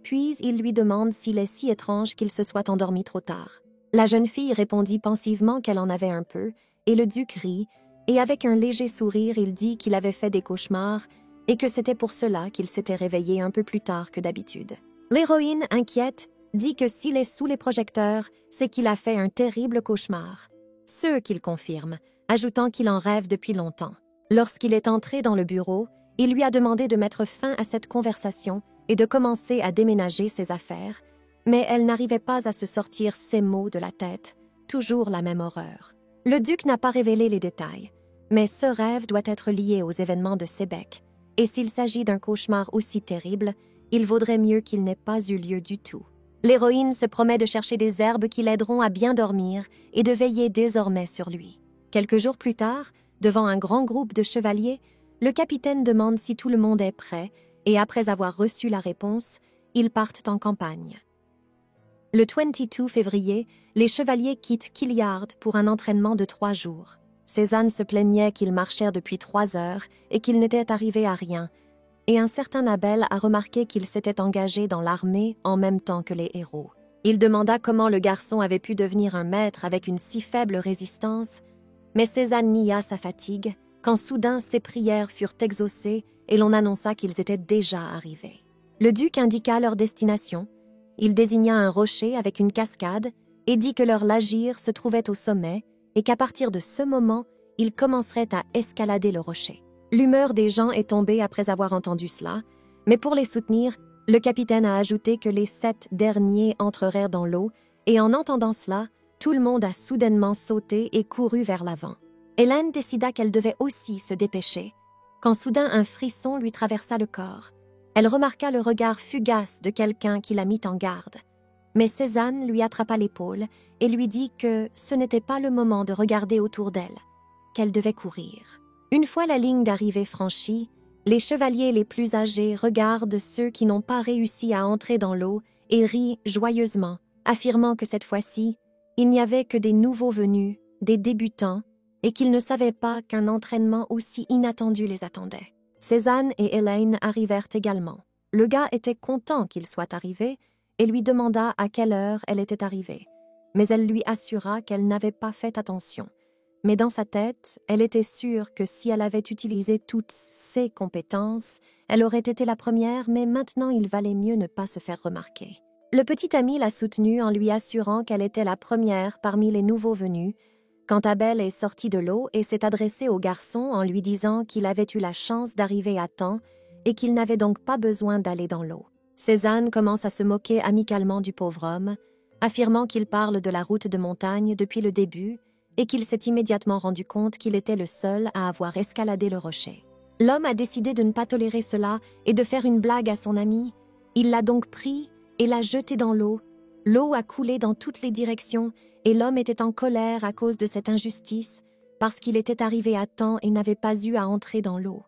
puis il lui demande s'il est si étrange qu'il se soit endormi trop tard. La jeune fille répondit pensivement qu'elle en avait un peu, et le duc rit, et avec un léger sourire il dit qu'il avait fait des cauchemars et que c'était pour cela qu'il s'était réveillé un peu plus tard que d'habitude. L'héroïne, inquiète, dit que s'il est sous les projecteurs, c'est qu'il a fait un terrible cauchemar. Ce qu'il confirme, ajoutant qu'il en rêve depuis longtemps. Lorsqu'il est entré dans le bureau, il lui a demandé de mettre fin à cette conversation et de commencer à déménager ses affaires, mais elle n'arrivait pas à se sortir ces mots de la tête, toujours la même horreur. Le duc n'a pas révélé les détails, mais ce rêve doit être lié aux événements de Sébec, et s'il s'agit d'un cauchemar aussi terrible, il vaudrait mieux qu'il n'ait pas eu lieu du tout. L'héroïne se promet de chercher des herbes qui l'aideront à bien dormir et de veiller désormais sur lui. Quelques jours plus tard, devant un grand groupe de chevaliers, le capitaine demande si tout le monde est prêt et après avoir reçu la réponse, ils partent en campagne. Le 22 février, les chevaliers quittent Killiard pour un entraînement de 3 jours. Cézanne se plaignait qu'ils marchèrent depuis 3 heures et qu'il n'était arrivé à rien, et un certain Abel a remarqué qu'il s'était engagé dans l'armée en même temps que les héros. Il demanda comment le garçon avait pu devenir un maître avec une si faible résistance, mais Cézanne nia sa fatigue, quand soudain ses prières furent exaucées et l'on annonça qu'ils étaient déjà arrivés. Le duc indiqua leur destination, il désigna un rocher avec une cascade et dit que leur lagir se trouvait au sommet et qu'à partir de ce moment, ils commenceraient à escalader le rocher. L'humeur des gens est tombée après avoir entendu cela, mais pour les soutenir, le capitaine a ajouté que les 7 derniers entrerèrent dans l'eau, et en entendant cela, tout le monde a soudainement sauté et couru vers l'avant. Hélène décida qu'elle devait aussi se dépêcher, quand soudain un frisson lui traversa le corps. Elle remarqua le regard fugace de quelqu'un qui la mit en garde. Mais Cézanne lui attrapa l'épaule et lui dit que ce n'était pas le moment de regarder autour d'elle, qu'elle devait courir. Une fois la ligne d'arrivée franchie, les chevaliers les plus âgés regardent ceux qui n'ont pas réussi à entrer dans l'eau et rient joyeusement, affirmant que cette fois-ci, il n'y avait que des nouveaux venus, des débutants, et qu'ils ne savaient pas qu'un entraînement aussi inattendu les attendait. Cézanne et Hélène arrivèrent également. Le gars était content qu'il soit arrivé et lui demanda à quelle heure elle était arrivée, mais elle lui assura qu'elle n'avait pas fait attention. Mais dans sa tête, elle était sûre que si elle avait utilisé toutes ses compétences, elle aurait été la première, mais maintenant il valait mieux ne pas se faire remarquer. Le petit ami l'a soutenue en lui assurant qu'elle était la première parmi les nouveaux venus, quand Abel est sorti de l'eau et s'est adressé au garçon en lui disant qu'il avait eu la chance d'arriver à temps et qu'il n'avait donc pas besoin d'aller dans l'eau. Cézanne commence à se moquer amicalement du pauvre homme, affirmant qu'il parle de la route de montagne depuis le début et qu'il s'est immédiatement rendu compte qu'il était le seul à avoir escaladé le rocher. L'homme a décidé de ne pas tolérer cela et de faire une blague à son ami. Il l'a donc pris et l'a jeté dans l'eau. L'eau a coulé dans toutes les directions et l'homme était en colère à cause de cette injustice parce qu'il était arrivé à temps et n'avait pas eu à entrer dans l'eau.